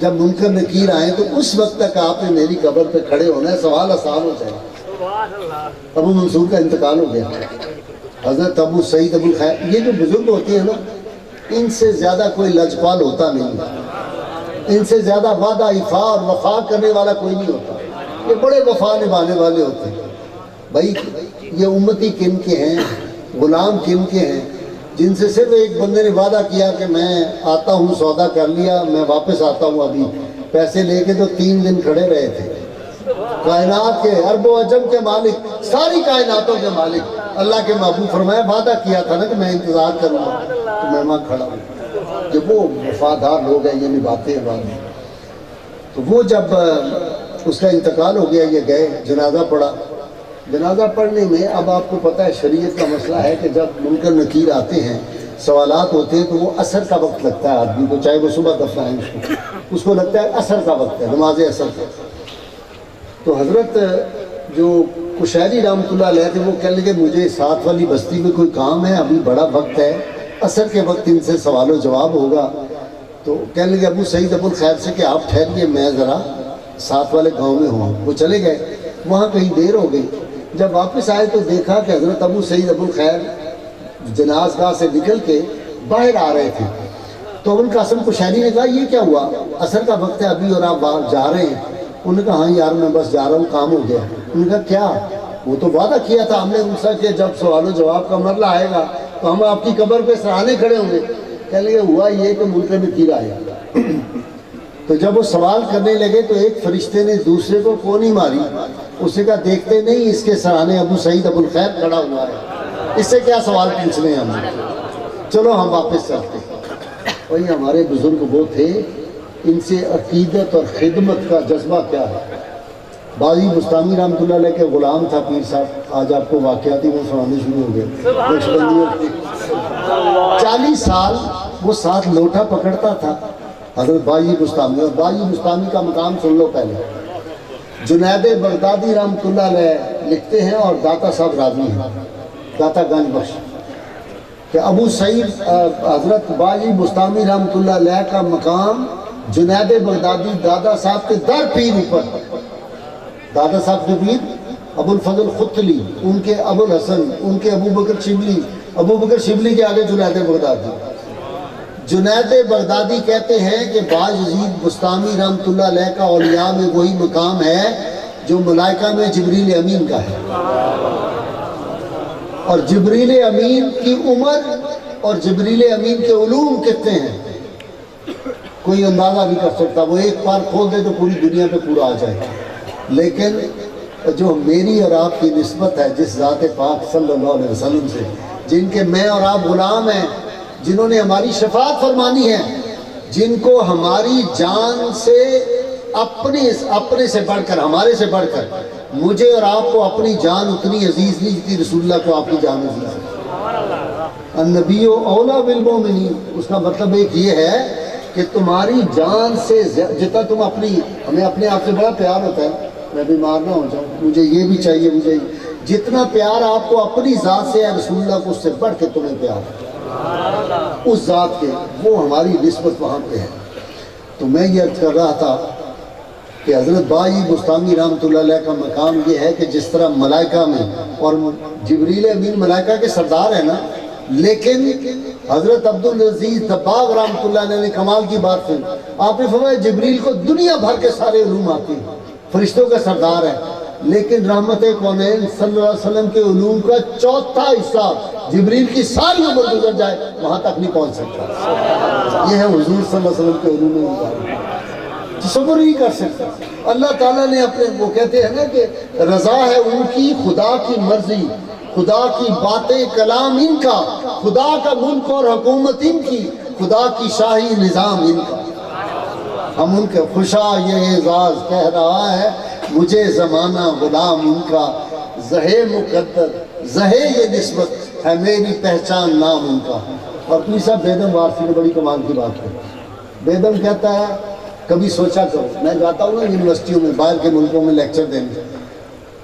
جب منکر نکیر آئیں تو اس وقت تک آپ نے میری قبر پہ کھڑے ہونا ہے, سوال آسان ہو جائے. ابو منصور کا انتقال ہو گیا. حضرت ابو سعید ابو الخیر, یہ جو بزرگ ہوتے ہیں نا, ان سے زیادہ کوئی لجپال ہوتا نہیں, ان سے زیادہ وعدہ افا اور وفا کرنے والا کوئی نہیں ہوتا. یہ بڑے وفا نبھانے والے ہوتے ہیں. بھائی یہ امتی کن کے ہیں, غلام کن کے ہیں, جن سے صرف ایک بندے نے وعدہ کیا کہ میں آتا ہوں, سودا کر لیا, میں واپس آتا ہوں, ابھی پیسے لے کے تو 3 دن کھڑے رہے تھے. کائنات کے عرب و عجم کے مالک, ساری کائناتوں کے مالک, اللہ کے محبوب فرمایا وعدہ کیا تھا نا کہ میں انتظار کروں گا, تو میں وہاں کھڑا ہوں. جب وہ وفادار لوگ ہیں یہ نبھاتے ہیں بعد میں. تو وہ جب اس کا انتقال ہو گیا, یہ گئے, جنازہ پڑھا. جنازہ پڑھنے میں اب آپ کو پتہ ہے شریعت کا مسئلہ ہے کہ جب منکر نکیر آتے ہیں, سوالات ہوتے ہیں, تو وہ عصر کا وقت لگتا ہے آدمی کو, چاہے وہ صبح دفنائیں اس کو لگتا ہے عصر کا وقت ہے, نماز عصر کا. تو حضرت جو کشیری رحمۃ اللہ علیہ تھے وہ کہنے لگے مجھے ساتھ والی بستی میں کوئی کام ہے, ابھی بڑا وقت ہے, عصر کے وقت ان سے سوال و جواب ہوگا. تو کہنے لگے ابو سعید ابو الخیر سے کہ آپ ٹھہریے, میں ذرا ساتھ والے گاؤں میں ہوں. وہ چلے گئے, وہاں کہیں دیر ہو گئی. جب واپس آئے تو دیکھا کہ حضرت ابو سعید ابو الخیر جنازگاہ سے نکل کے باہر آ رہے تھے. تو ابو القاسم کشیری نے کہا یہ کیا ہوا, عصر کا وقت ہے ابھی اور آپ جا رہے ہیں؟ انہوں نے کہا ہاں یار میں بس جا رہا ہوں, کام ہو گیا. انہوں نے کہا کیا؟ وہ تو وعدہ کیا تھا ہم نے ان سے کہ جب سوال و جواب کا مرحلہ آئے گا تو ہم آپ کی قبر پہ سراہنے کھڑے ہوں گے. کہنے لگے ہوا یہ کہ منکر نکیر آیا. تو جب وہ سوال کرنے لگے تو ایک فرشتے نے دوسرے کو کونی ماری. اس نے کہا دیکھتے نہیں اس کے سراہنے ابو سعید ابو الخیر کھڑا ہوا ہے, اس سے کیا سوال پوچھنے ہیں ہم. چلو ہم واپس چلتے ہیں. وہی ہمارے بزرگ وہ تھے, ان سے عقیدت اور خدمت کا جذبہ کیا ہے. باجی بستانی رحمۃ اللہ علیہ کے غلام تھا پیر صاحب, آج آپ کو واقعاتی وہ سنانے شروع ہو گئے. 40 سال وہ ساتھ لوٹا پکڑتا تھا حضرت باجی بستانی. اور باجی بستانی کا مقام سن لو پہلے. جنید بغدادی رحمۃ اللہ علیہ لکھتے ہیں اور داتا صاحب راضی ہیں, داتا گنج بخش, کہ ابو سعید حضرت باجی بستانی رحمۃ اللہ علیہ کا مقام جنید بغدادی دادا صاحب کے در پیر اوپر. دادا صاحب کے پیر ابو الفضل ختلی, ان کے ابو الحسن, ان کے ابو بکر شبلی, ابو بکر شبلی کے آگے جنید بغدادی. جنید بغدادی کہتے ہیں کہ باجزید بستانی رحمۃ اللہ علیہ کا اولیاء میں وہی مقام ہے جو ملائکہ میں جبریل امین کا ہے. اور جبریل امین کی عمر اور جبریل امین کے علوم کتنے ہیں کوئی اندازہ نہیں کر سکتا. وہ ایک بار کھول دے تو پوری دنیا پہ پورا آ جائے. لیکن جو میری اور آپ کی نسبت ہے جس ذات پاک صلی اللہ علیہ وسلم سے, جن کے میں اور آپ غلام ہیں, جنہوں نے ہماری شفاعت فرمانی ہے, جن کو ہماری جان سے اپنے سے بڑھ کر, ہمارے سے بڑھ کر مجھے اور آپ کو اپنی جان اتنی عزیز نہیں جتنی رسول اللہ کو آپ کی جان عزیز ہے۔ النبی اولا بالمؤمنین، اس کا مطلب ایک یہ ہے کہ تمہاری جان سے جتنا تم ہمیں اپنے آپ سے بڑا پیار ہوتا ہے، میں بیمار نہ ہو جاؤں، مجھے یہ بھی چاہیے، مجھے جتنا پیار آپ کو اپنی ذات سے ہے رسول اللہ کو اس سے بڑھ کے تمہیں پیار ہے اس ذات کے، وہ ہماری نسبت وہاں پہ ہے۔ تو میں یہ عرض کر رہا تھا کہ حضرت بائی بستامی رحمۃ اللہ علیہ کا مقام یہ ہے کہ جس طرح ملائکہ میں، اور جبریل امین ملائکہ کے سردار ہیں نا، لیکن حضرت عبدالعزیز دباغ رحمۃ اللہ علیہ نے کمال کی بات کی، آپ نے فرمایا جبریل کو دنیا بھر کے سارے علوم آتے ہیں، فرشتوں کا سردار ہے، لیکن رحمت کونین صلی اللہ علیہ وسلم کے علوم کا چوتھا حصہ جبریل کی ساری عمر گزر جائے وہاں تک نہیں پہنچ سکتا۔ یہ ہے حضور صلی اللہ علیہ وسلم کے علوم میں تصور نہیں کر سکتا۔ اللہ تعالیٰ نے اپنے، وہ کہتے ہیں نا کہ رضا ہے ان کی خدا کی مرضی، خدا کی باتیں کلام ان کا، خدا کا ملک اور حکومت ان کی، خدا کی شاہی نظام ان کا۔ ہم ان کے خوشا یہ اعزاز کہہ رہا ہے مجھے زمانہ غلام ان کا، زہے مقدر زہے یہ نسبت ہے میری پہچان نام ان کا۔ اور تیسرا بیدم وارسی نے بڑی کمال کی بات کی۔ بیدم کہتا ہے کبھی سوچا کرو، میں جاتا ہوں نا یونیورسٹیوں میں، باہر کے ملکوں میں لیکچر دینے،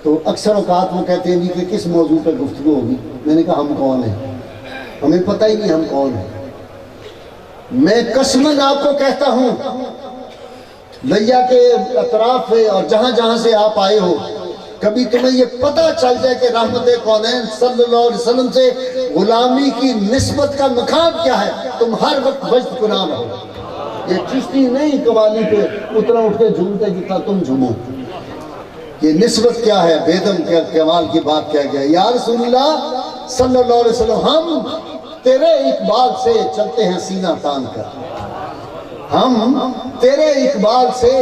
تو اکثر اوقات وہ کہتے ہیں کہ کس موضوع پہ گفتگو ہوگی؟ میں نے کہا ہم کون ہیں، ہمیں پتہ ہی نہیں ہم کون ہیں۔ میں قسماً آپ کو کہتا ہوں لیا کے اطراف سے اور جہاں جہاں سے آپ آئے ہو، کبھی تمہیں یہ پتہ چل جائے کہ رحمت کونین صلی اللہ علیہ وسلم سے غلامی کی نسبت کا مقام کیا ہے، تم ہر وقت وجد کنان ہو۔ یہ چشتی نہیں قوالی پہ اتنا اٹھ کے جھومتے جتنا تم جھومو۔ یہ نسبت کیا ہے، بیدم کے کمال کی بات کیا گیا، یا رسول اللہ صلی اللہ علیہ وسلم ہم تیرے اقبال سے چلتے ہیں سینہ تان کر، ہم تیرے اقبال سے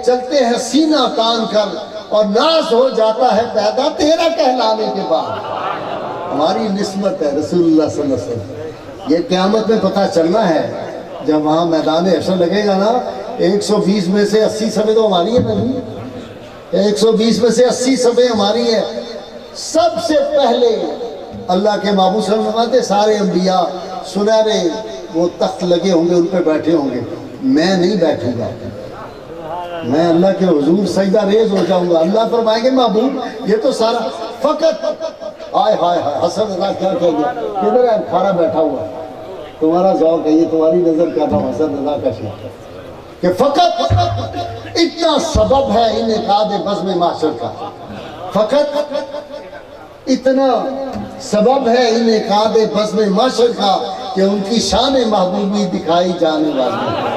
چلتے ہیں سینہ تان کر، اور ناز ہو جاتا ہے پیدا تیرا کہلانے کے بعد۔ ہماری نسبت ہے رسول اللہ صلی اللہ علیہ وسلم۔ یہ قیامت میں پتہ چلنا ہے جب وہاں میدان حشر لگے گا نا، 120 میں سے 80 صفیں تو ہماری ہیں نا، 120 میں سے 80 صفیں ہماری ہیں۔ سب سے پہلے اللہ کے محبوب صلی اللہ علیہ وسلم سارے انبیاء سنہرے وہ تخت لگے ہوں گے، ان پہ بیٹھے ہوں گے، میں نہیں بیٹھوں گا، میں اللہ کے حضور سجدہ ریز ہو جاؤں گا۔ اللہ فرمائیں گے محبوب یہ تو سارا فقط آئے ہائے ہائے حسن اللہ کیا کہہ گیا، کدھر ہے کھارا بیٹھا ہوا، تمہارا ذوق ہے، یہ تمہاری نظر کر رہا ہوں حسن اللہ کا شیخ کہ فقط اتنا سبب ہے انعقاد بزم معاشر کا، فقط اتنا سبب ہے انعقاد بزم معاشر کا کہ ان کی شان محبوبی دکھائی جانے والی ہے۔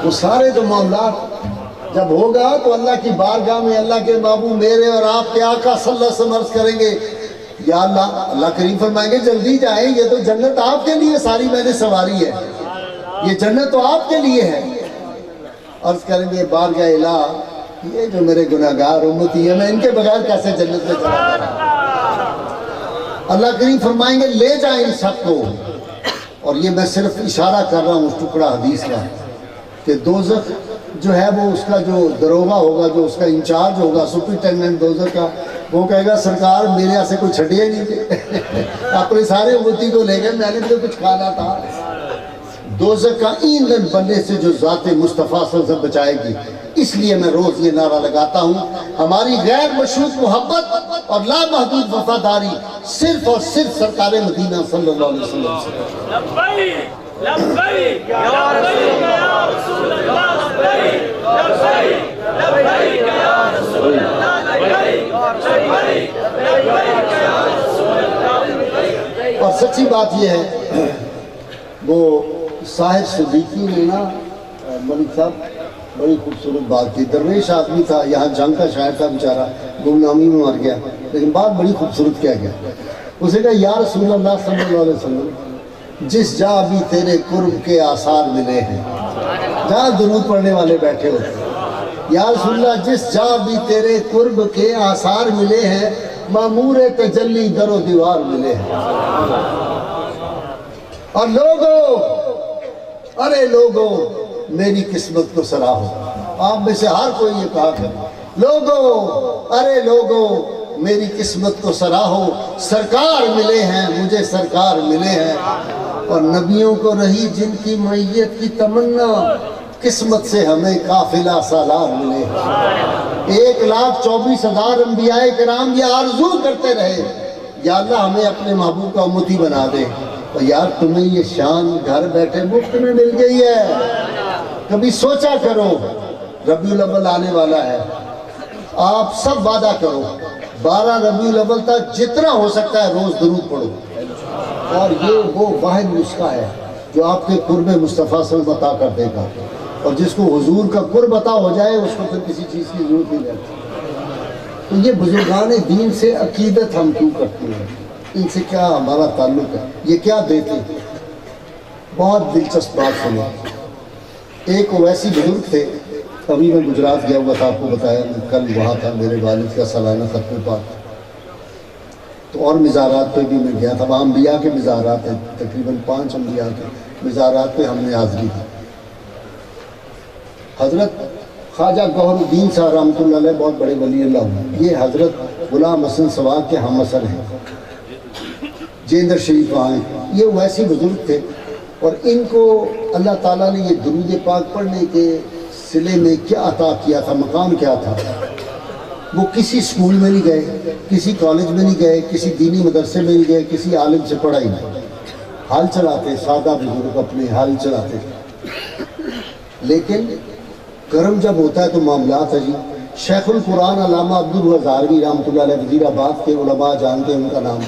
وہ سارے جو معاملات جب ہوگا تو اللہ کی بارگاہ میں اللہ کے محبوب میرے اور آپ کے آقا صلی اللہ علیہ وسلم عرض کریں گے یا اللہ، اللہ کریم فرمائیں گے جلدی جائیں، یہ تو جنت آپ کے لیے ساری میں نے سواری ہے، یہ جنت تو آپ کے لیے ہے۔ عرض کریں گے بارگاہ الہ یہ جو میرے گناہگار امتی ہیں میں ان کے بغیر کیسے جنت میں چلا جاؤں؟ اللہ کریم فرمائیں گے لے جائیں ان سب کو۔ اور یہ میں صرف اشارہ کر رہا ہوں اس ٹکڑا حدیث کا کہ دوزخ جو ہے وہ اس کا جو دروغہ ہوگا، جو اس کا انچارج ہوگا، سپرنٹینڈنٹ دوزخ کا، وہ کہے گا سرکار میرے یہاں سے کوئی چھٹے ہی نہیں تھے، اپنے سارے امتی کو لے گئے، میں نے تو کچھ کھانا تھا۔ دوزخ کا ایندھن بننے سے جو ذات مصطفیٰ صلی اللہ علیہ وسلم بچائے گی، اس لیے میں روز یہ نعرہ لگاتا ہوں ہماری غیر مشروط محبت اور لامحدود وفاداری صرف اور صرف سرکار مدینہ صلی اللہ علیہ وسلم سے۔
لبیک لبیک یا رسول اللہ، لبیک لبیک لبیک یا رسول اللہ، لبیک لبیک لبیک یا رسول اللہ۔
اور سچی بات یہ ہے وہ صاحب صدیقی نے نا ملک صاحب بڑی خوبصورت بات کی، درویش آدمی تھا، یہاں جنگ کا شاعر تھا بیچارہ، گمنامی میں مر گیا، لیکن بات بڑی خوبصورت کیا گیا، اسے کہا یا رسول اللہ صلی اللہ علیہ وسلم جس جہاں بھی تیرے قرب کے آثار ملے ہیں، جہاں درود پڑھنے والے بیٹھے ہوتے ہیں، یا رسول اللہ جس جہاں بھی تیرے قرب کے آثار ملے ہیں، مامور تجلی در و دیوار ملے ہیں۔ اور لوگوں، ارے لوگوں میری قسمت کو سراہو، آپ میں سے ہر کوئی یہ کہا کرے لوگو ارے لوگو میری قسمت کو سراہو، سرکار ملے ہیں مجھے، سرکار ملے ہیں، اور نبیوں کو رہی جن کی معیت کی تمنا، قسمت سے ہمیں قافلہ سالار ملے ہیں۔ 1,24,000 انبیاء کرام یہ آرزو کرتے رہے یا اللہ ہمیں اپنے محبوب کا امتی بنا دے، اور یار تمہیں یہ شان گھر بیٹھے مفت میں مل گئی ہے۔ کبھی سوچا کرو ربیع الاول آنے والا ہے، آپ سب وعدہ کرو 12 ربیع الاول تک جتنا ہو سکتا ہے روز درود پڑھو، اور یہ وہ واحد نسخہ ہے جو آپ کے قرب مصطفیٰ صلی اللہ علیہ وسلم عطا کر دے گا، اور جس کو حضور کا قرب عطا ہو جائے اس کو پھر کسی چیز کی ضرورت نہیں رہتی۔ تو یہ بزرگان دین سے عقیدت ہم کیوں کرتے ہیں، ان سے کیا ہمارا تعلق ہے، یہ کیا دیتے ہیں؟ بہت دلچسپ بات سنو۔ ایک ویسی بزرگ تھے، ابھی میں گجرات گیا ہوا تھا، آپ کو بتایا کل وہاں تھا، میرے والد کا سالانہ ختم پاک، تو اور مزارات پہ بھی میں گیا تھا، وہاں انبیاء کے مزارات ہیں، تقریباً 5 انبیاء کے مزارات پہ ہم نے حاضری دی۔ حضرت خواجہ گوہر الدین صاحب رحمۃ اللہ علیہ بہت بڑے ولی اللہ ہوئے، یہ حضرت غلام حسن سواد کے ہم اثر ہیں، جیندر شریف وہاں ہیں، یہ ویسے بزرگ تھے، اور ان کو اللہ تعالیٰ نے یہ درود پاک پڑھنے کے سلے میں کیا عطا کیا تھا، مقام کیا تھا۔ وہ کسی اسکول میں نہیں گئے، کسی کالج میں نہیں گئے، کسی دینی مدرسے میں نہیں گئے، کسی عالم سے پڑھائی نہیں، حال چلاتے، سادہ بزرگ اپنے حال چلاتے، لیکن کرم جب ہوتا ہے تو معاملات ہے جی۔ شیخ القرآن علامہ عبدالوہاب رحمۃ اللہ علیہ وزیر آباد کے علماء جانتے ہیں ان کا نام،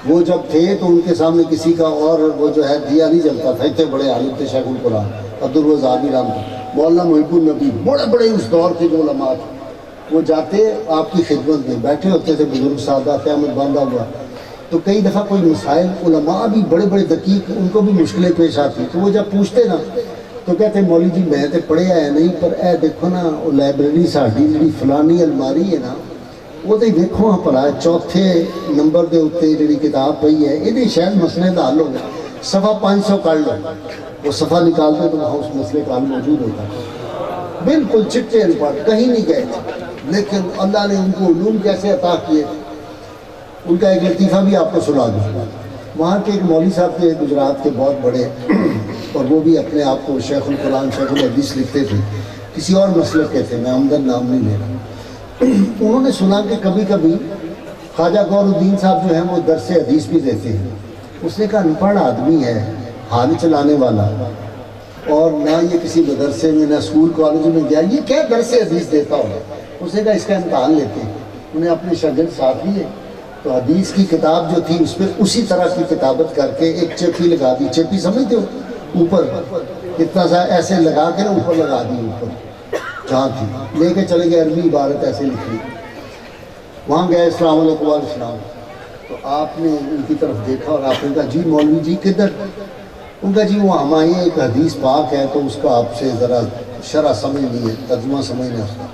وہ جب تھے تو ان کے سامنے کسی کا اور وہ جو ہے دیا نہیں جلتا تھا، اتنے بڑے عالم تھے شیخ القرآن عبدالوہاب رحمۃ، مولانا محب النبی، بڑے بڑے اس دور کے جو علماء تھے، وہ جاتے آپ کی خدمت میں بیٹھے ہوتے تھے بزرگ سادہ قیامت باندھا ہوا، تو کئی دفعہ کوئی مسائل علماء بھی بڑے بڑے دقیق ان کو بھی مشکلیں پیش آتی، تو وہ جب پوچھتے نا تو کہتے مولوی جی میں تے پڑھیا ہے نہیں، پر اے دیکھو نا وہ لائبریری ساڈی جڑی فلانی الماری ہے نا وہ تو دیکھو ہاں پڑھا چوتھے نمبر دے اتنے جڑی کتاب پئی ہے، یہ شاید مسئلے کا حل ہوگا، صفحہ 500 کر لو، وہ صفحہ نکالتے تو وہاں اس مسئلے کا حل موجود ہوتا ہے، بالکل چٹے ان پڑھ کہیں نہیں گئے تھے، لیکن اللہ نے ان کو علوم کیسے عطا کیے۔ ان کا ایک لطیفہ بھی آپ کو سنا دوں، وہاں کے ایک مولوی صاحب تھے گجرات کے بہت بڑے، اور وہ بھی اپنے آپ کو شیخ القرآن شیخ الحدیث لکھتے تھے، کسی اور مسلک کے تھے، میں عمدن نام نہیں لے رہا۔ انہوں نے سنا کہ کبھی کبھی خواجہ گوہر الدین صاحب جو ہیں وہ درس حدیث بھی دیتے ہیں، اس نے کہا ان پڑھ آدمی ہے، حال چلانے والا، اور نہ یہ کسی مدرسے میں نہ اسکول کالج میں گیا، یہ کیا درس حدیث دیتا ہوگا؟ اس نے کہا اس کا امتحان لیتے ہیں، انہیں اپنے شاگرد ساتھ لیے، تو حدیث کی کتاب جو تھی اس پہ اسی طرح کی کتابت کر کے ایک چیپی لگا دی، چیپی سمجھتے ہو اوپر اتنا سا ایسے لگا کے نا اوپر لگا دی، اوپر جہاں تھی لے کے چلے گئے، عربی عبارت ایسے لکھی، وہاں گئے السلام علیکم وعلیکم السلام، تو آپ نے ان کی طرف دیکھا اور آپ نے کہا جی مولوی جی کدھر؟ ان کا جی وہ ہم آئے ایک حدیث پاک ہے تو اس کا آپ سے ذرا شرح سمجھ نہیں ہے، ترجمہ سمجھنا اس کا۔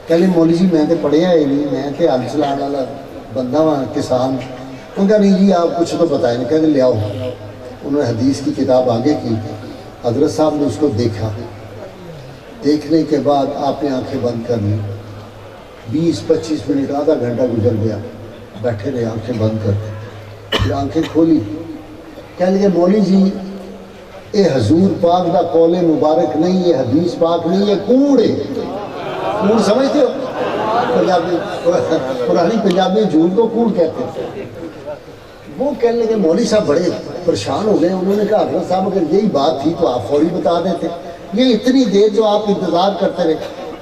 کہلے مولوی جی میں تے پڑھیا ہے نہیں، میں تے حل چلانے والا بندہ وہاں کسان۔ ان کا نہیں جی آپ کچھ تو بتائیں، کہتے لے آؤ۔ انہوں نے حدیث کی کتاب آگے کی، حضرت صاحب نے اس کو دیکھا، دیکھنے کے بعد آپ نے آنکھیں بند کر لی، 20-25 منٹ آدھا گھنٹہ گزر گیا، بیٹھے رہے آنکھیں بند کر کے، پھر آنکھیں کھولی، کہہ لگے مولوی جی اے حضور پاک دا قول مبارک نہیں، یہ حدیث پاک نہیں، یہ کوڑ ہے۔ کوڑ سمجھتے ہو؟ پنجابی پرانی پنجابی جھوٹ کو کوڑ کہتے ہیں۔ وہ کہنے لگے مولوی صاحب بڑے پریشان ہو گئے، انہوں نے کہا حضرت صاحب اگر یہی بات تھی تو آپ فوری بتا دیتے، یہ اتنی دیر جو آپ انتظار کرتے رہے۔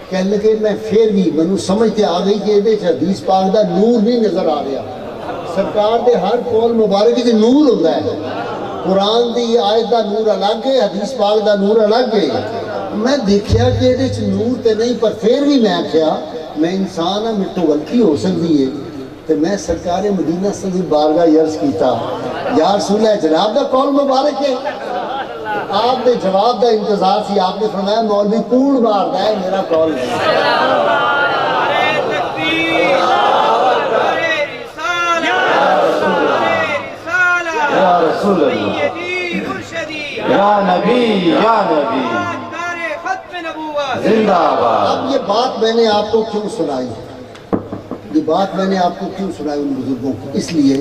کہنے لگے میں پھر بھی منو سمجھتے آ گئی کہ یہ حدیث پاک دا نور نہیں نظر آ رہا، سرکار دے ہر قول مبارک دی نور ہوتا ہے، قرآن دی آیت دا نور الگ ہے، حدیث پاک دا نور الگ ہے۔ میں دیکھیا کہ یہ نور تے نہیں، پر پھر بھی میں کیا میں انسان ہاں، میرے تو غلطی ہو سکتی ہے، تو میں سرکار مدینہ صلی اللہ علیہ وسلم بارگاہ عرض کیتا یا رسول اللہ جناب دا قول مبارک ہے؟ آپ نے جواب دا انتظار سی، آپ نے فرمایا مولوی کوڑ ماردا ہے، میرا قول نہیں۔
یا رسول اللہ، یا نبی، یا نبی،
ختم نبوت
زندہ باد.
اب یہ بات میں نے آپ کو کیوں سنائی؟ یہ بات میں نے آپ کو کیوں سنائی ان بزرگوں کی؟ اس لیے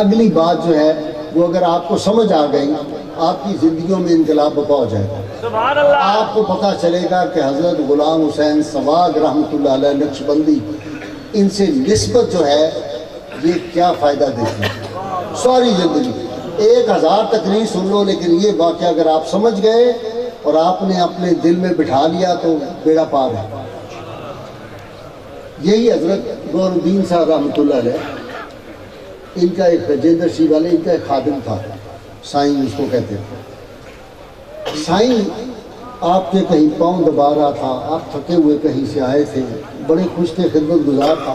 اگلی بات جو ہے وہ اگر آپ کو سمجھ آ گئی آپ کی زندگیوں میں انقلاب برپا ہو جائے گا.
سبحان اللہ.
آپ کو پتہ چلے گا کہ حضرت غلام حسین سواگ رحمۃ اللہ علیہ نقشبندی ان سے نسبت جو ہے یہ کیا فائدہ دیتی ہے ساری زندگی. 1000 تقریر سن لو لیکن یہ واقعہ اگر آپ سمجھ گئے اور آپ نے اپنے دل میں بٹھا لیا تو بیڑا پار ہے. یہی حضرت غور الدین صاحب رحمۃ اللہ علیہ ان کا ایک راجندر شی والے ان کا ایک خادم تھا، سائیں اس کو کہتے تھے. سائیں آپ کے کہیں پاؤں دبا رہا تھا، آپ تھکے ہوئے کہیں سے آئے تھے، بڑے خوش تھے، خدمت گزار تھا.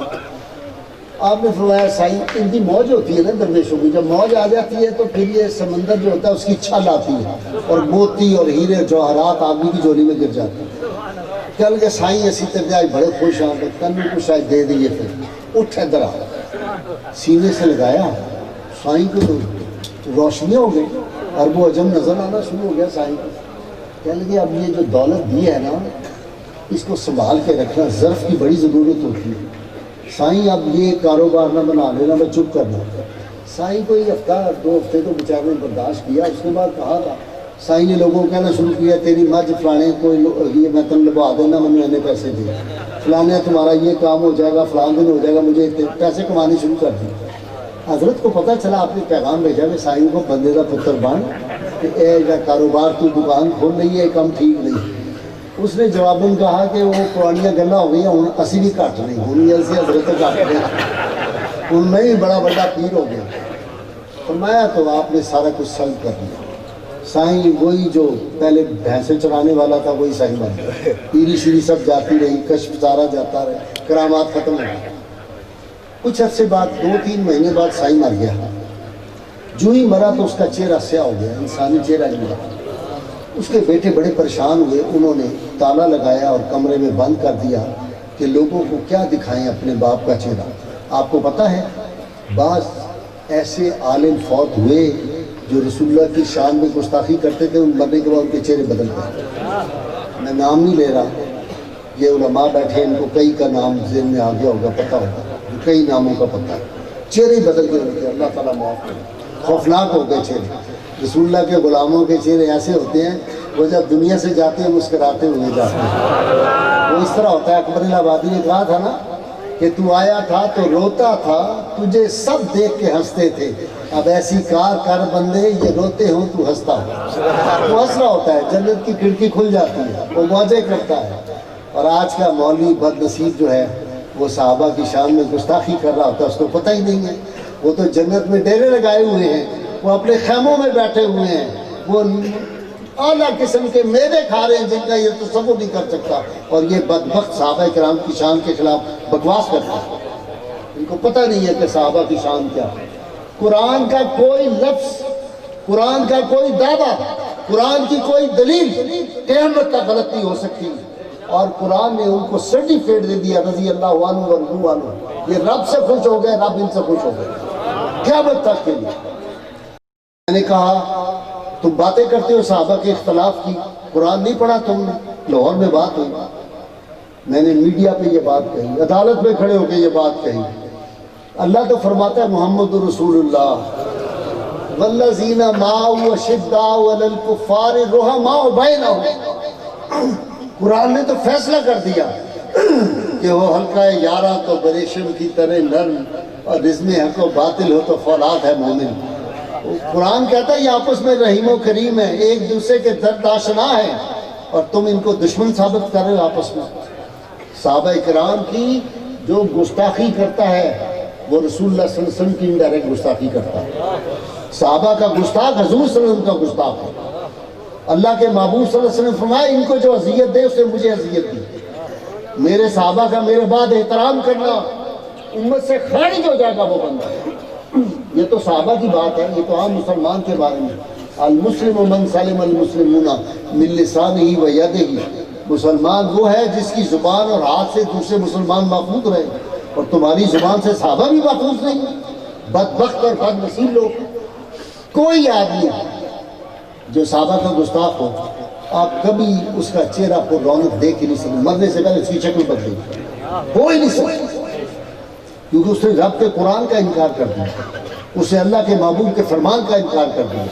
آپ نے فرمایا سائیں ان کی موج ہوتی ہے نا درویشوں کی، جب موج آ جاتی ہے تو پھر یہ سمندر جو ہوتا ہے اس کی چھل آتی ہے اور موتی اور ہیرے جواہرات آدمی کی جولی میں گر جاتے ہیں. کل کے سائیں اسی طرح آج بڑے خوش ہیں، تنو کو شاید دے دیے. پھر اٹھ ادھر آ، سینے سے لگایا، سائیں کو تو روشنیاں ہو گئی، عرب و عجم نظر آنا شروع ہو گیا سائیں کو. کہنے لگے اب یہ جو دولت دی ہے نا اس کو سنبھال کے رکھنا، ظرف کی بڑی ضرورت ہوتی ہے. سائیں اب یہ کاروبار نہ بنا لینا، میں چپ کرنا. سائیں کو ایک ہفتہ 2 ہفتے تو بیچارے نے برداشت کیا. اس کے بعد کہا تھا سائیں نے لوگوں کو کہنا شروع کیا تیری مجھ فلانے کوئی یہ میں تم لبا دینا، میں پیسے دے فلانے تمہارا یہ کام ہو جائے گا، فلان دن ہو جائے گا، مجھے پیسے کمانے شروع کر دی. حضرت کو پتہ چلا، آپ نے پیغام بھیجا کہ سائیں کو بندے کا پتر بن کہ اے جا کاروبار تو دکان کھول رہی ہے، کم ٹھیک نہیں. اس نے جواباً کہا کہ وہ پرانیاں گلاں ہو گئی ہیں، ہوں اسی بھی گھٹ نہیں ہونی ایسے حضرت گھٹ گئے، ان میں ہی بڑا بڑا پیر ہو گیا. فرمایا تو آپ نے سارا کچھ سلب کر دیا. سائیں وہی جو پہلے بھینسیں چرانے والا تھا وہی سائیں بن گیا. پیری شیری سب جاتی رہی، کشف سارا جاتا رہا، کرامات ختم ہو گئی. کچھ عرصے بعد 2-3 مہینے بعد سائیں مر گیا. جو ہی مرا تو اس کا چہرہ سیاہ ہو گیا، انسانی چہرہ نہیں رہا. اس کے بیٹے بڑے پریشان ہوئے، انہوں نے تالا لگایا اور کمرے میں بند کر دیا کہ لوگوں کو کیا دکھائیں اپنے باپ کا چہرہ. آپ کو پتہ ہے بعض ایسے عالم فوت ہوئے جو رسول اللہ کی شان میں گستاخی کرتے تھے، ان مرنے کے بعد ان کے چہرے بدل گئے. میں نام نہیں لے رہا، یہ علماء بیٹھے ان کو کئی کا نام ذہن میں آ گیا ہوگا، پتہ ہوگا، کئی ناموں کا پتہ ہے. چہرے بدل گئے ان کے، اللہ تعالیٰ معاف کرے. خوفناک ہو گئے چہرے. رسول اللہ کے غلاموں کے چہرے ایسے ہوتے ہیں وہ جب دنیا سے جاتے ہیں مسکراتے ہوئے جاتے ہیں. وہ اس طرح ہوتا ہے، اکبر الآبادی نے کہا تھا نا کہ تو آیا تھا تو روتا تھا، تجھے سب دیکھ کے ہنستے تھے، اب ایسی کار کر بندے یہ روتے ہوں تو ہنستا ہو. وہ ہنس رہا ہوتا ہے، جنت کی کھڑکی کھل جاتی ہے، وہ موجے کرتا ہے. اور آج کا مولوی بد نصیب جو ہے وہ صحابہ کی شان میں گستاخی کر رہا ہوتا ہے، اس کو پتہ ہی نہیں ہے. وہ تو جنت میں ڈیرے لگائے ہوئے ہیں، وہ اپنے خیموں میں بیٹھے ہوئے ہیں، وہ اعلیٰ قسم کے میوے کھا رہے ہیں جن کا یہ تصور نہیں کر سکتا. اور یہ بدبخت صحابہ کرام کی شان کے خلاف بکواس کرتے ہیں. ان کو پتہ نہیں ہے کہ صحابہ کی شان کیا ہے. قرآن کا کوئی لفظ، قرآن کا کوئی دعویٰ، قرآن کی کوئی دلیل قیامت تک غلط نہیں ہو سکتی. اور قرآن نے ان کو سرٹیفکیٹ دے دیا رضی اللہ عنہ ورضوا عنہ. یہ رب سے خوش ہو گئے، رب ان سے خوش ہو گئے قیامت تک کے لیے. میں نے کہا تم باتیں کرتے ہو صحابہ کے اختلاف کی، قرآن نہیں پڑھا تم نے؟ لاہور میں بات ہوئی، میں نے میڈیا پہ یہ بات کہی، عدالت میں کھڑے ہو کے یہ بات کہی. اللہ تو فرماتا ہے محمد رسول اللہ والذین معه اشداء علی الکفار رحماء بینہم. قرآن نے تو فیصلہ کر دیا کہ وہ حلقہ یارہ تو بریشم کی طرح نرم اور رزم حق و باطل ہو تو فولاد ہے مومن. قرآن کہتا ہے یہ آپس میں رحیم و کریم ہے، ایک دوسرے کے درد آشنا ہے، اور تم ان کو دشمن ثابت کر رہے ہو آپس میں. صحابہ کرام کی جو گستاخی کرتا ہے وہ رسول اللہ صلی اللہ علیہ وسلم کی انڈائریکٹ گستاخی کرتا ہے. صحابہ کا گستاخ حضور صلی اللہ علیہ وسلم کا گستاخ ہے. اللہ کے محبوب صلی اللہ علیہ وسلم فرمایا ان کو جو اذیت دے اسے مجھے اذیت دی. میرے صحابہ کا میرے بعد احترام کرنا، امت سے خارج ہو جائے گا وہ بندہ. یہ تو صحابہ کی بات ہے، یہ تو عام مسلمان کے بارے میں. المسلم من سلم المسلمون من لسانہ و یدہ. مسلمان وہ ہے جس کی زبان اور ہاتھ سے دوسرے مسلمان محفوظ رہے، اور تمہاری زبان سے صحابہ بھی محفوظ نہیں. بدبخت اور بد نصیب لوگ. کوئی آدمی جو صحابہ کا گستاخ ہو آپ کبھی اس کا چہرہ پر رونق دیکھ ہی نہیں سکتے، مرنے سے پہلے اس کی شکل بدلی ہو ہی نہیں سکتی، کیونکہ اس نے رب کے قرآن کا انکار کر دیا، اس نے اللہ کے محبوب کے فرمان کا انکار کر دیا۔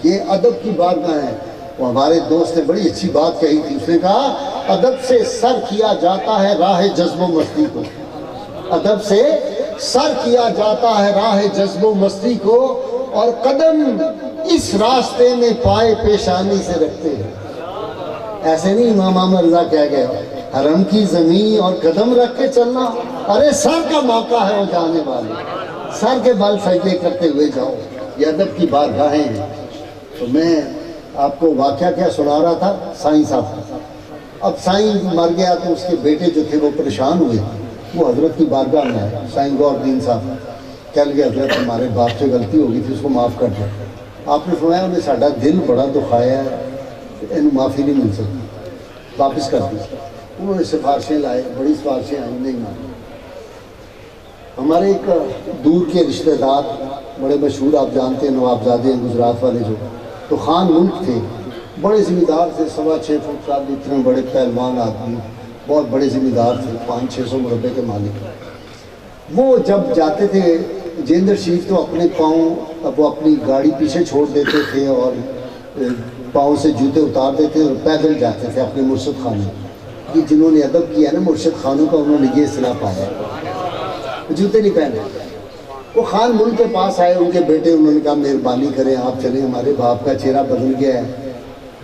یہ ادب کی بارگاہ ہے۔ وہ ہمارے دوست نے بڑی اچھی بات کہی تھی، اس نے کہا ادب سے سر کیا جاتا ہے راہ جذب و مستی کو، ادب سے سر کیا جاتا ہے راہ جذب و مستی کو، اور قدم اس راستے میں پائے پیشانی سے رکھتے ہیں۔ ایسے نہیں امام احمد رضا کہہ گئے حرم کی زمین اور قدم رکھ کے چلنا، ارے سر کا موقع ہے وہ جانے والے، سر کے بل سجدے کرتے ہوئے جاؤ، یہ ادب کی بارگاہیں ہیں۔ تو میں آپ کو واقعہ کیا سنا رہا تھا سائیں صاحب کا۔ اب سائیں مر گیا تو اس کے بیٹے جو تھے وہ پریشان ہوئے، وہ حضرت کی بارگاہ میں آئے، سائیں گور دین صاحب کہہ لگے حضرت ہمارے باپ سے غلطی ہوگی تھی، اس کو معاف کر دیں۔ آپ نے فرمایا انہیں ساڈا دل بڑا دکھایا ہے، انہیں معافی نہیں مل سکتی، واپس کر دی۔ انہوں نے سفارشیں لائے، بڑی سفارشیں آئیں، نہیں مانی۔ ہمارے ایک دور کے رشتہ دار بڑے مشہور، آپ جانتے ہیں نوابزادے ہیں گجرات والے، جو تو خان ملک تھے، بڑے ذمہ دار تھے، 6.25 فٹ قد، اتنے بڑے پہلوان آدمی، بہت بڑے ذمہ دار تھے، 500-600 مربے کے مالک۔ وہ جب جاتے تھے جیندر شریف تو اپنے پاؤں، اب وہ اپنی گاڑی پیچھے چھوڑ دیتے تھے اور پاؤں سے جوتے اتار دیتے اور پیدل جاتے تھے اپنے مرشد خانے۔ یہ جنہوں نے ادب کیا نا مرشد خانوں کا، انہوں نے یہ اصطلاح پایا ہے، جوتے نہیں پہنے۔ وہ خان ملک کے پاس آئے، ان کے بیٹے، انہوں نے کہا مہربانی کریں آپ چلیں، ہمارے باپ کا چہرہ بدل گیا ہے،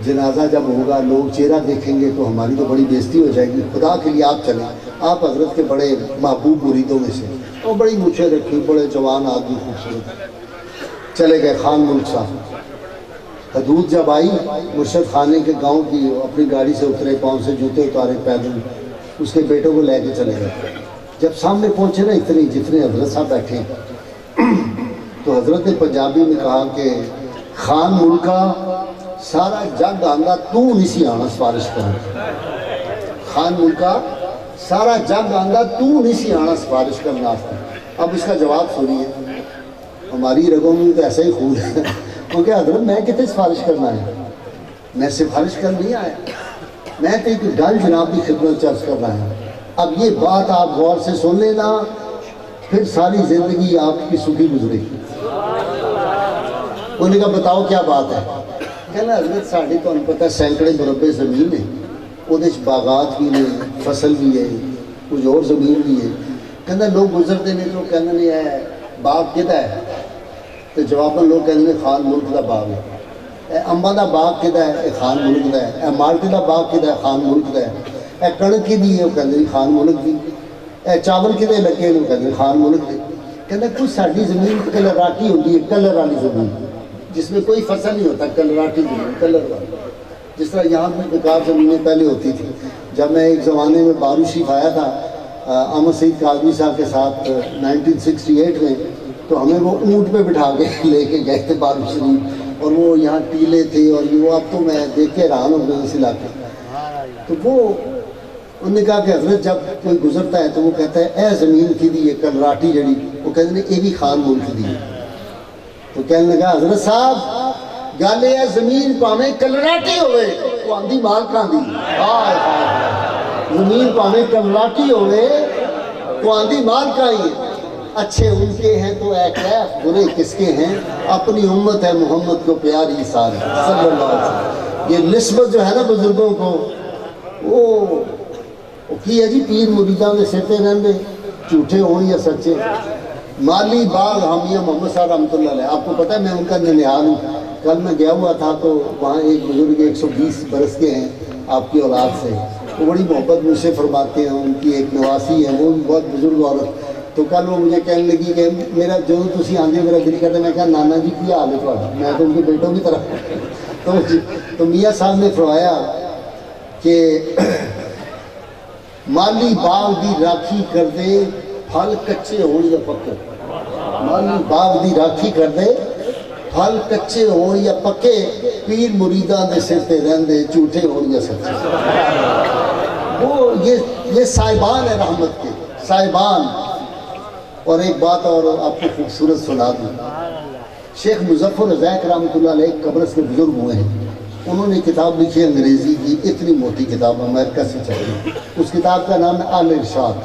جنازہ جب ہوگا لوگ چہرہ دیکھیں گے تو ہماری تو بڑی بےزتی ہو جائے گی، خدا کے لیے آپ چلیں، آپ حضرت کے بڑے محبوب مریدوں میں سے۔ اور بڑی مونچھیں رکھی، بڑے جوان آدمی، خوبصورت، چلے گئے خان ملک صاحب۔ حدود جب آئی مرشد خانے کے گاؤں کی، اپنی گاڑی سے اترے، پاؤں سے جوتے اتارے، پیدل اس کے بیٹوں کو لے کے چلے گئے۔ جب سامنے پہنچے نا اتنے جتنے حضرت صاحب بیٹھے، تو حضرت نے پنجابی میں کہا کہ خان ملکا سارا جگ آنگا تو نہیں سی آنا سفارش کرنا، خان ملکا سارا جگ آنگا تو نہیں سی آنا سفارش کرنا۔ اب اس کا جواب سنیے، ہماری رگوں میں تو ایسا ہی خون ہے، کیونکہ حضرت میں کتنے سفارش کرنا ہے، میں سفارش کر نہیں آیا، میں تو ایک گل جناب کی خدمت چرچ کر رہا ہوں۔ اب یہ بات آپ غور سے سن لینا، پھر ساری زندگی آپ کی سکھی گزرے گی۔ انہوں نے کہا بتاؤ کیا بات ہے؟ کہنا حضرت ساڑھی تو انہوں پتہ سینکڑے مربع زمین ہے، وہ باغات بھی ہیں، فصل بھی ہے، کچھ اور زمین بھی ہے۔ کہنا لوگ گزرتے نہیں تو کہنا نہیں ہے باغ کدھا ہے؟ تو جواباً لوگ کہتے ہیں خان ملک کا باغ ہے۔ اے امبا دا باغ کدھا ہے؟ اے خان ملک دا ہے۔ اے مالٹے دا باغ کدھا ہے؟ خان ملک دا ہے۔ اے کڑک کی دی ہے؟ وہ کہتے ہیں خان ملک دی۔ اے چاول کدھے لگے؟ وہ کہتے ہیں خان ملک دے۔ کہنا کچھ ساڑھی زمین کلراٹی ہوتی ہے، کلر والی زمین، جس میں کوئی فصل نہیں ہوتا، کلراٹی زمین، کلر والی، جس طرح یہاں بھی بیکار زمینیں پہلے ہوتی تھی۔ جب میں ایک زمانے میں بارو شریف آیا تھا احمد سعید کاظمی صاحب کے ساتھ 1968 میں، تو ہمیں وہ اونٹ پہ بٹھا کے لے کے گئے تھے بارو شریف، اور وہ یہاں ٹیلے تھے، اور یہ وہ اب تو میں دیکھ کے حیران ہوں گیا اس علاقے۔ تو وہ انہوں نے کہا کہ حضرت جب کوئی گزرتا ہے تو وہ کہتا ہے اے زمین کی دی ہے کلراٹی جڑی، وہ کہتے ہیں یہ بھی خان ملک دی ہے۔ تو کہنے لگا حضرت صاحب گل یہ ہے زمین پاویں کلراٹی ہوئے تو آندھی مالکاں دی، زمین پاویں کلراٹی ہوئے تو آندھی مالکاں ہی ہے۔ اچھے ان کے ہیں تو اے کیف، برے کس کے ہیں، اپنی امت ہے محمد کو پیاری ساری صلی اللہ علیہ وسلم۔ یہ نسبت جو ہے نا بزرگوں کو، وہ کی ہے جی پیر مریداں دے سرتے رہندے، جھوٹے ہوں یا سچے۔ مالی باغ حامیہ محمد صاحب رحمۃ اللہ علیہ، آپ کو پتہ ہے میں ان کا ننیال ہوں۔ کل میں گیا ہوا تھا تو وہاں ایک بزرگ 120 برس کے ہیں آپ کی اولاد سے، وہ بڑی محبت مجھ سے فرماتے ہیں، ان کی ایک نواسی ہے وہ بھی بہت بزرگ عورت۔ تو کل وہ مجھے کہنے لگی کہ میرا جو تسی آندے میرا دل کرتا ہے، میں کہا نانا جی کی حال ہے تھوڑا، میں تو ان کے بیٹوں کی طرح۔ تو میاں صاحب نے فرمایا کہ مالی باغ دی راکھی کر دے پھل کچے ہون یا پکے، مالی باغ دی راکھی کر دے پھل کچے ہون یا پکے، پیر مریداں دے سر تے رہندے جھوٹے ہون یا سچے۔ وہ یہ صاحبان ہے رحمت کے، صاحبان۔ اور ایک بات اور آپ کو خوبصورت سنا دوں، شیخ مظفر رضائق رحمۃ اللہ علیہ قبرص کے بزرگ ہوئے ہیں، انہوں نے کتاب لکھی انگریزی کی، اتنی موٹی کتاب امریکہ سے چلی، اس کتاب کا نام ہے الارشاد۔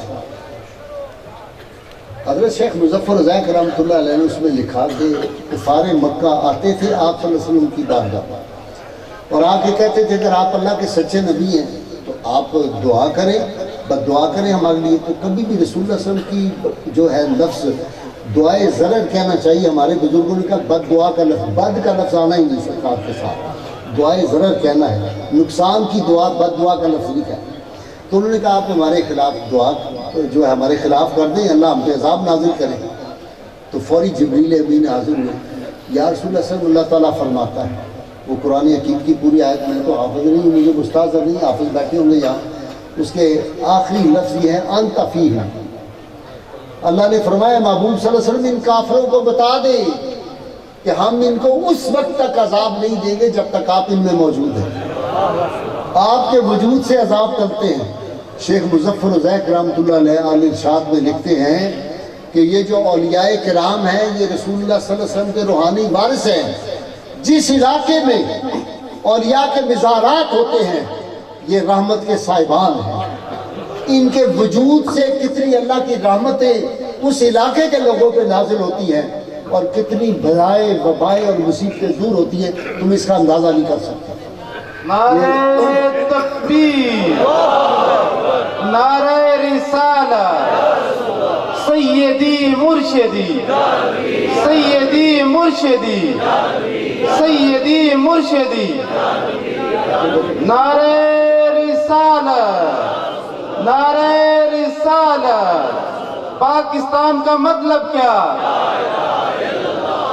حضرت شیخ مظفر زیک رحمۃ اللہ علیہ نے اس میں لکھا کہ کفار مکہ آتے تھے آپ صلی اللہ علیہ وسلم کی بارگاہ اور آ کے کہتے تھے اگر آپ اللہ کے سچے نبی ہیں تو آپ دعا کریں، بد دعا کریں ہمارے لیے۔ تو کبھی بھی رسول اللہ صلی اللہ علیہ وسلم کی جو ہے لفظ دعائے ضرر کہنا چاہیے، ہمارے بزرگوں نے کہا بد دعا کا لفظ، بد کا لفظ آنا ہی نہیں سرکار کے ساتھ، دعائے ضرر کہنا ہے، نقصان کی دعا، بد دعا کا لفظ نہیں کہنا۔ تو انہوں نے کہا آپ ہمارے خلاف دعا جو ہے ہمارے خلاف کر دیں، اللہ ہم پہ عذاب نازل کرے۔ تو فوری جبریل امین حاضر ہوئے، یا رسول اللہ صلی اللہ علیہ وسلم، اللہ تعالیٰ فرماتا ہے، وہ قرآن حکیم کی پوری آیت، میں تو حافظ نہیں ہوں، مجھے استاد نہیں حافظ بیٹھے ہوں گے یہاں، اس کے آخری لفظ یہ ہے انت فیہم۔ اللہ نے فرمایا محبوب صلی اللہ علیہ وسلم ان کافروں کو بتا دے کہ ہم ان کو اس وقت تک عذاب نہیں دیں گے جب تک آپ ان میں موجود ہیں، آپ کے وجود سے عذاب ٹلتے ہیں۔ شیخ مظفر زیک رحمۃ اللہ علیہ الارشاد میں لکھتے ہیں کہ یہ جو اولیاء کرام ہیں یہ رسول اللہ صلی اللہ علیہ وسلم کے روحانی وارث ہیں۔ جس علاقے میں اولیاء کے مزارات ہوتے ہیں یہ رحمت کے صاحبان ہیں، ان کے وجود سے کتنی اللہ کی رحمتیں اس علاقے کے لوگوں پہ نازل ہوتی ہیں اور کتنی بلائیں وبائیں اور مصیبتیں دور ہوتی ہیں، تم اس کا اندازہ نہیں کر سکتے۔
نعرہ تکبیر، نعرہ رسالت، سیدی مرشدی، سیدی مرشدی، سیدی مرشدی، نعرہ رسالت، نعرہ رسالت۔ پاکستان کا مطلب کیا؟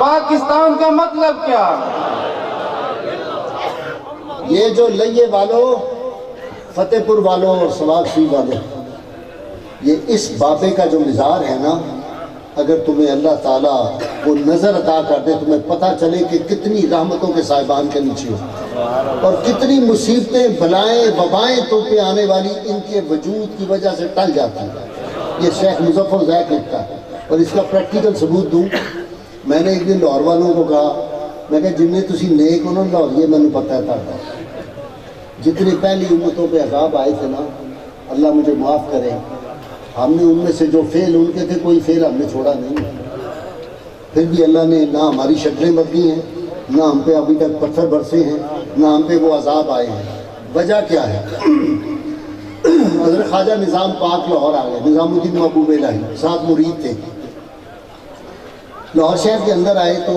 پاکستان کا مطلب کیا؟
یہ جو لئے والوں، فتح پور والوں اور سواگ شریف والوں، یہ اس بابے کا جو مزار ہے نا، اگر تمہیں اللہ تعالیٰ وہ نظر عطا کر دے، تمہیں پتہ چلے کہ کتنی رحمتوں کے صاحبان کے نیچے ہو اور کتنی مصیبتیں بلائیں وبائیں تم پہ آنے والی ان کے وجود کی وجہ سے ٹل جاتی ہیں۔ یہ شیخ مظفر زیک لکھتا ہے اور اس کا پریکٹیکل ثبوت دوں، میں نے ایک دن لاہور والوں کو کہا، میں کہا جن نے تسی نیک انہوں نے لاہور یہ میں نے پتہ تھا، جتنی پہلی امتوں پہ عذاب آئے تھے نا، اللہ مجھے معاف کرے، ہم نے ان میں سے جو فعل ان کے تھے کوئی فعل ہم نے چھوڑا نہیں، پھر بھی اللہ نے نہ ہماری شکلیں بدلی ہیں، نہ ہم پہ ابھی تک پتھر برسے ہیں، نہ ہم پہ وہ عذاب آئے ہیں۔ وجہ کیا ہے؟ حضرت خواجہ نظام پاک لاہور آ گئے، نظام الدین محبوب الہی، ساتھ مرید تھے، لاہور شہر کے اندر آئے تو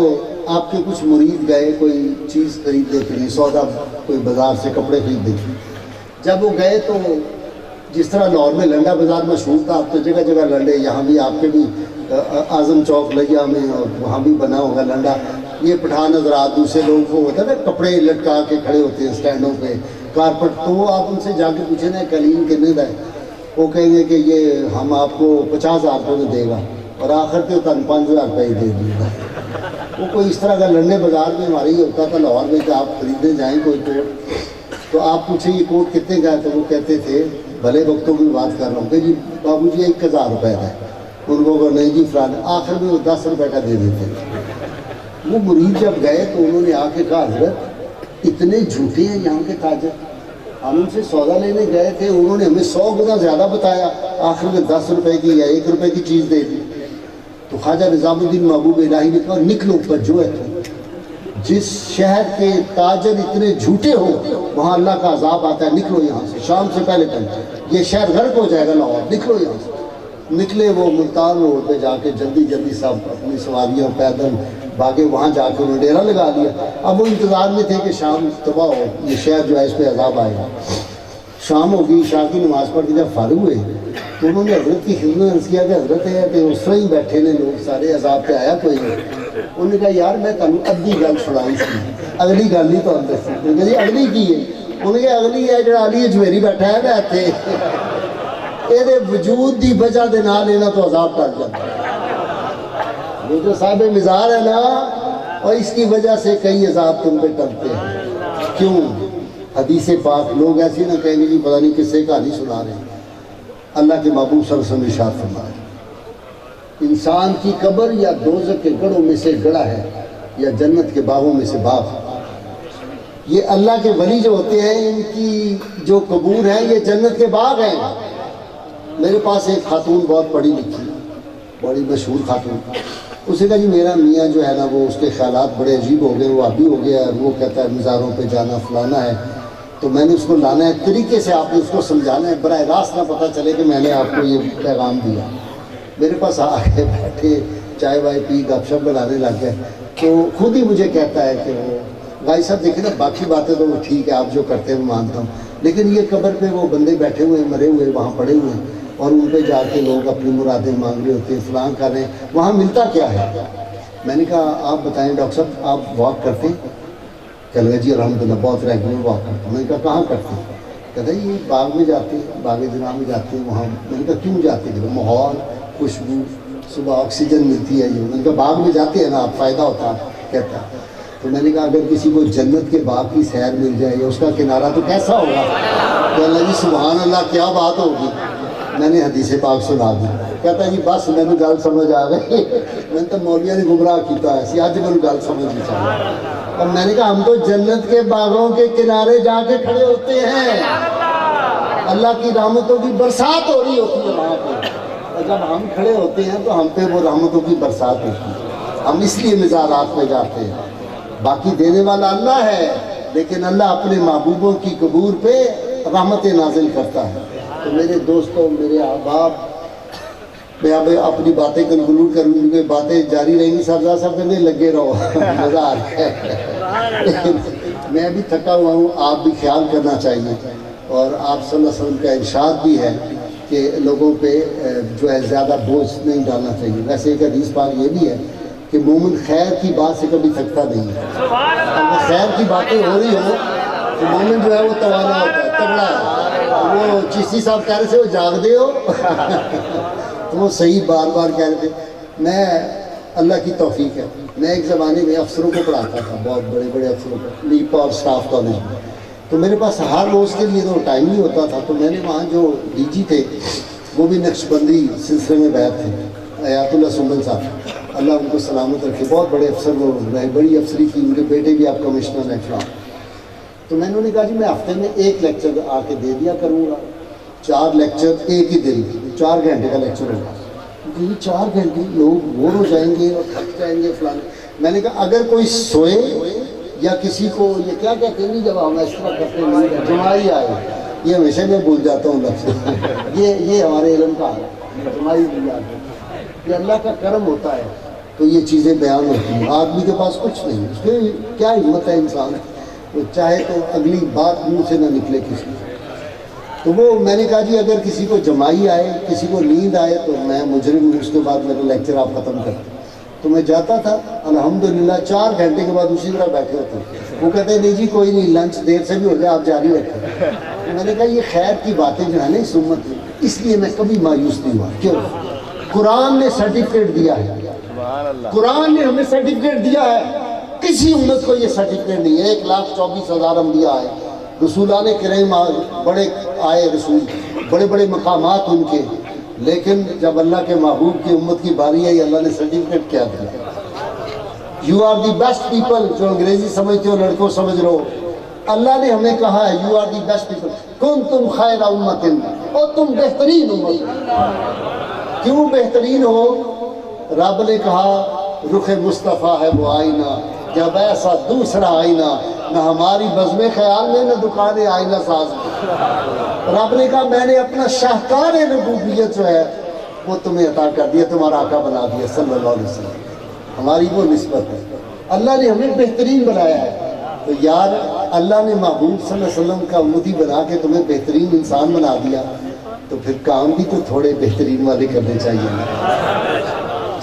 آپ کے کچھ مرید گئے کوئی چیز خریدنے کے لیے، سودا کوئی بازار سے کپڑے خریدنے کے لیے۔ جب وہ گئے تو جس طرح لاہور میں لنڈا بازار مشہور تھا، اب تو جگہ جگہ لنڈے، یہاں بھی آپ کے بھی اعظم چوک لیا میں اور وہاں بھی بنا ہوگا لنڈا، یہ پٹھان حضرات دوسرے لوگوں کو ہوتا ہے نا کپڑے لٹکا کے کھڑے ہوتے ہیں اسٹینڈوں پہ، کارپٹ، تو وہ آپ ان سے جا کے پوچھیں نا قلیم کتنے کا ہے، وہ کہیں گے کہ یہ ہم آپ کو 50,000 روپے میں دے گا اور آخر کے تن 5,000 روپے ہی دے دے گا۔ وہ کوئی اس طرح کا لنڈے بازار میں ہمارے یہ ہوتا تھا لاہور میں کہ آپ خریدنے جائیں کوئی کوٹ تو آپ پوچھیں یہ کوٹ کتنے کا ہے، تو وہ کہتے تھے بھلے وقتوں کی بات کر رہا ہوں کہ جی بابو جی 1,000 روپے کا ہے، ان کو نہیں جی فلان، آخر میں وہ 10 روپے کا دے دیتے۔ وہ مرید جب گئے تو انہوں نے آ کے کہا حضرت اتنے جھوٹے ہیں یہاں کے تاجر، ہم ان سے سودا لینے گئے تھے، انہوں نے ہمیں 100 گنا زیادہ بتایا، آخر میں 10 روپے کی یا 1 روپے کی چیز دے دی۔ تو خواجہ نظام الدین محبوب الہی نے کہا نکلو بجو ہے تو، جس شہر کے تاجر اتنے جھوٹے ہو وہاں اللہ کا عذاب آتا ہے، نکلو یہاں سے شام سے پہلے پہلے، یہ شہر غرق ہو جائے گا لاہور، نکلو یہاں سے۔ نکلے وہ ملتان روڈ پہ جا کے جلدی جلدی سب اپنی سواریاں پیدل بھاگے، وہاں جا کے انہوں نے ڈیرا لگا لیا۔ اب وہ انتظار میں تھے کہ شام تباہ ہو، یہ شہر جو ہے اس پہ عذاب آئے گا۔ شام ہوگی، عشاء کی نماز پڑھ کے جب فارغ ہوئے تو انہوں نے حضرت کی خدمت عرض کیا کہ حضرت ہے کہ اس طرح ہی بیٹھے نے لوگ سارے، عذاب پہ آیا کوئی نہیں۔ انہوں نے کہا یار میں تمہیں ادھی گل سنائی سی، اگلی گل نہیں تو دسی۔ انہوں نے کہا جی اگلی کی ہے؟ انہوں نے کہا اگلی ہے جڑا علی اجمیری بیٹھا ہے نا اتنے، یہ وجود دی وجہ دے نال انہاں تو عذاب ٹل جاتا ہے۔ یہ جو صاحب مزار ہے نا، اور اس کی وجہ سے کئی عذاب تم پہ ٹلتے ہیں۔ کیوں؟ حدیث پاک، لوگ ایسی نہ کہیں گے جی پتہ نہیں کس سے کہانی سنا رہے ہیں۔ اللہ کے محبوب صلی اللہ علیہ وسلم ارشاد فرمایا انسان کی قبر یا دوزخ کے گڑھوں میں سے گڑھا ہے یا جنت کے باغوں میں سے باغ۔ یہ اللہ کے ولی جو ہوتے ہیں ان کی جو قبور ہیں یہ جنت کے باغ ہیں. میرے پاس ایک خاتون بہت پڑھی لکھی بڑی مشہور خاتون, اسے کہا جی میرا میاں جو ہے نا وہ اس کے خیالات بڑے عجیب ہو گئے, وہ ابھی ہو گیا, وہ کہتا ہے مزاروں پہ جانا فلانا ہے, تو میں نے اس کو لانا ہے طریقے سے, آپ نے اس کو سمجھانا ہے, براہ راست نہ پتہ چلے کہ میں نے آپ کو یہ پیغام دیا. میرے پاس آ کے بیٹھے چائے وائے پی گپ شپ بنانے لگ گئے, تو خود ہی مجھے کہتا ہے کہ وہ بھائی صاحب دیکھیں نا باقی باتیں تو وہ ٹھیک ہے آپ جو کرتے ہیں میں مانتا ہوں, لیکن یہ قبر پہ وہ بندے بیٹھے ہوئے ہیں مرے ہوئے وہاں پڑے ہوئے ہیں اور ان پہ جا کے لوگ اپنی مرادیں مانگ رہے ہوتے ہیں, فلاں کر رہے ہیں, وہاں ملتا کیا ہے؟ میں نے کہا آپ بتائیں ڈاکٹر صاحب آپ واک کرتے ہیں؟ کہہ لگا جی الحمدللہ بہت ریگولر واک کرتا ہوں. میں نے کہا کہاں کرتے ہیں؟ کہتا ہے یہ باغ میں جاتے ہیں, باغ جناح میں جاتے ہیں وہاں. میں نے کہا کیوں جاتے ہیں؟ ماحول, خوشبو, صبح آکسیجن ملتی ہے. یہ میں نے کہا باغ میں جاتے ہیں نا آپ, فائدہ ہوتا ہے. کہتا ہے تو میں نے کہا اگر کسی کو جنت کے باغ کی سیر مل جائے یا اس کا کنارہ تو کیسا ہوگا؟ کہ اللہ جی سبحان اللہ کیا بات ہوگی. میں نے حدیث پاک سنا دی. کہتا ہے جی بس میں نے گل سمجھ آ گئی, میں تو مولویاں نے گمراہ کیتا ہے سی, اج میں گل سمجھ نہیں چاہیے. اور میں نے کہا ہم تو جنت کے باغوں کے کنارے جا کے کھڑے ہوتے ہیں, اللہ کی رحمتوں کی برسات ہو رہی ہوتی ہے وہاں پہ, اور جب ہم کھڑے ہوتے ہیں تو ہم پہ وہ رحمتوں کی برسات ہوتی ہے. ہم اس لیے مزارات میں جاتے ہیں. باقی دینے والا اللہ ہے, لیکن اللہ اپنے محبوبوں کی قبور پہ رحمتیں نازل کرتا ہے. تو میرے دوستوں, میرے احباب, میں اب اپنی باتیں کنکلوڈ کروں کیونکہ باتیں جاری رہیں گی. صاحب کہنے لگے رہو مزہ آ رہا ہے. میں بھی تھکا ہوا ہوں, آپ بھی خیال کرنا چاہیے. اور آپ صلی اللہ علیہ وسلم کا ارشاد بھی ہے کہ لوگوں پہ جو ہے زیادہ بوجھ نہیں ڈالنا چاہیے. ویسے ایک حدیث پاک یہ بھی ہے کہ مومن خیر کی بات سے کبھی تھکتا نہیں ہے. اگر خیر کی باتیں ہو رہی ہو تو مومن جو ہے وہ توانا ہوتا ہے, تگڑا ہے. وہ چشتی صاحب کہہ رہے تھے وہ جاگ دے ہو تو وہ صحیح بار بار کہہ رہے تھے. میں اللہ کی توفیق ہے, میں ایک زمانے میں افسروں کو پڑھاتا تھا, بہت بڑے بڑے افسروں کو, لیپا اور سٹاف کالج میں. تو میرے پاس ہر روز کے لیے تو ٹائم نہیں ہوتا تھا. تو میں نے وہاں جو ڈی جی تھے وہ بھی نقشبندی سلسلے میں بیعت تھے, حیات اللہ سنبل صاحب, اللہ ان کو سلامت رکھے. بہت بڑے افسر وہ رہے, بڑی افسری کی, ان کے بیٹے بھی آپ کمشنر ہیں فلاں. تو میں نے کہا جی میں ہفتے میں ایک لیکچر آ کے دے دیا کروں گا. 4 لیکچر ایک ہی دن, 4 گھنٹے کا لیکچر ہوگا. کیونکہ یہ 4 گھنٹے لوگ بور ہو جائیں گے اور تھک جائیں گے فلاں. میں نے کہا اگر کوئی سوئے یا کسی کو یہ کیا کہتے ہیں جب ہم اس طرح کرتے ہیں جمائی آئے, یہ ہمیشہ میں بھول جاتا ہوں لفظ, یہ ہمارے علم کا ہے, جمائی بھول جاتے ہیں. یہ اللہ کا کرم ہوتا ہے تو یہ چیزیں بیان ہوتی ہیں. آدمی کے پاس کچھ نہیں, اس کی کیا ہمت ہے انسان, وہ چاہے تو اگلی بات منہ سے نہ نکلے کسی. تو وہ میں نے کہا جی اگر کسی کو جمائی آئے, کسی کو نیند آئے تو میں مجرم ہوں, اس کے بعد میرا لیکچر آپ ختم کرتے. تو میں جاتا تھا الحمدللہ 4 گھنٹے کے بعد اسی طرح بیٹھے ہوتے. وہ کہتے ہیں نہیں جی کوئی نہیں, لنچ دیر سے بھی ہو جائے آپ جاری رکھیں. میں نے کہا یہ خیر کی باتیں جو ہیں نا اس امت میں, اس لیے میں کبھی مایوس نہیں ہوا. کیوں؟ قرآن نے سرٹیفکیٹ دیا ہے, قرآن نے ہمیں سرٹیفکیٹ دیا ہے. کسی امت کو یہ سرٹیفکیٹ نہیں ہے. 1,24,000 انبیاء آئے, رسولان کریم بڑے آئے, رسول بڑے بڑے مقامات ان کے, لیکن جب اللہ کے محبوب کی امت کی باری آئی اللہ نے سرٹیفکیٹ کیا دیا؟ You are the best people. جو انگریزی سمجھتے ہو لڑکوں سمجھ رہو, اللہ نے ہمیں کہا ہے you are the best people, کنتم خیر امت, اور تم بہترین امت. کیوں بہترین ہو؟ رب نے کہا رخ مصطفیٰ ہے وہ آئینہ, جب ایسا دوسرا آئینہ, نہ ہماری بزم خیال میں نہ دکان آئینہ ساز میں. رب نے کہا میں نے اپنا شاہکار نبوت جو ہے وہ تمہیں عطا کر دیا, تمہارا آقا بنا دیا صلی اللہ علیہ وسلم. ہماری وہ نسبت ہے, اللہ نے ہمیں بہترین بنایا ہے. تو یار اللہ نے محبوب صلی اللہ علیہ وسلم کا امتی بنا کے تمہیں بہترین انسان بنا دیا, تو پھر کام بھی تو تھوڑے بہترین والے کرنے چاہیے.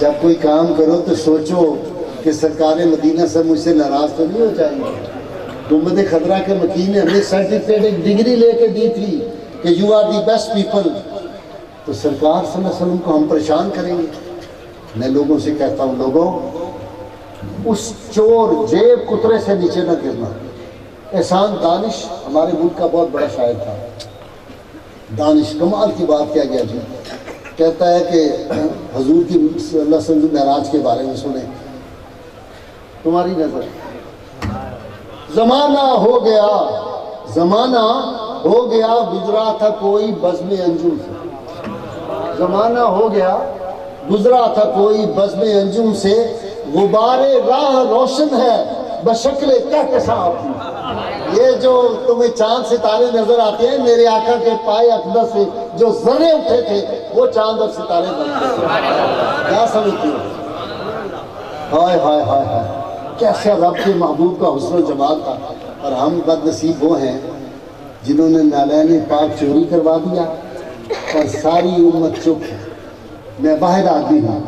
جب کوئی کام کرو تو سوچو کہ سرکار مدینہ سے مجھ سے ناراض تو نہیں ہو جائیں گے. گنبد خضرا کے مکین نے ہمیں سرٹیفکیٹ ایک ڈگری لے کے دی تھی کہ you are the best people, تو سرکار صلی اللہ علیہ وسلم کو ہم پریشان کریں گے. میں لوگوں سے کہتا ہوں لوگوں, اس چور جیب کترے سے نیچے نہ گرنا. احسان دانش ہمارے ملک کا بہت بڑا شاعر تھا. دانش کمال کی بات کیا گیا جی, کہتا ہے کہ حضور کی صلی اللہ علیہ وسلم معراج کے بارے میں سنیں, تمہاری نظر زمانہ ہو گیا، زمانہ ہو گیا گزرا تھا کوئی بزم انجم سے، زمانہ ہو گیا گزرا تھا کوئی بزم انجم سے، غبار راہ روشن ہے بشکل کہکشاں اپنی۔ یہ جو تمہیں چاند ستارے نظر آتے ہیں، میرے آقا کے پائے اقدس سے جو ذرے اٹھے تھے وہ چاند اور ستارے بنتے تھے۔ کیا سمجھتی ہو؟ ہائے ہائے ہائے ہائے، کیسے رب کے محبوب کا حسن و جمال تھا۔ اور ہم بد نصیب وہ ہیں جنہوں نے نالین پاک چوری کروا دیا اور ساری امت چپ ہے۔ میں واحد آدمی ہوں،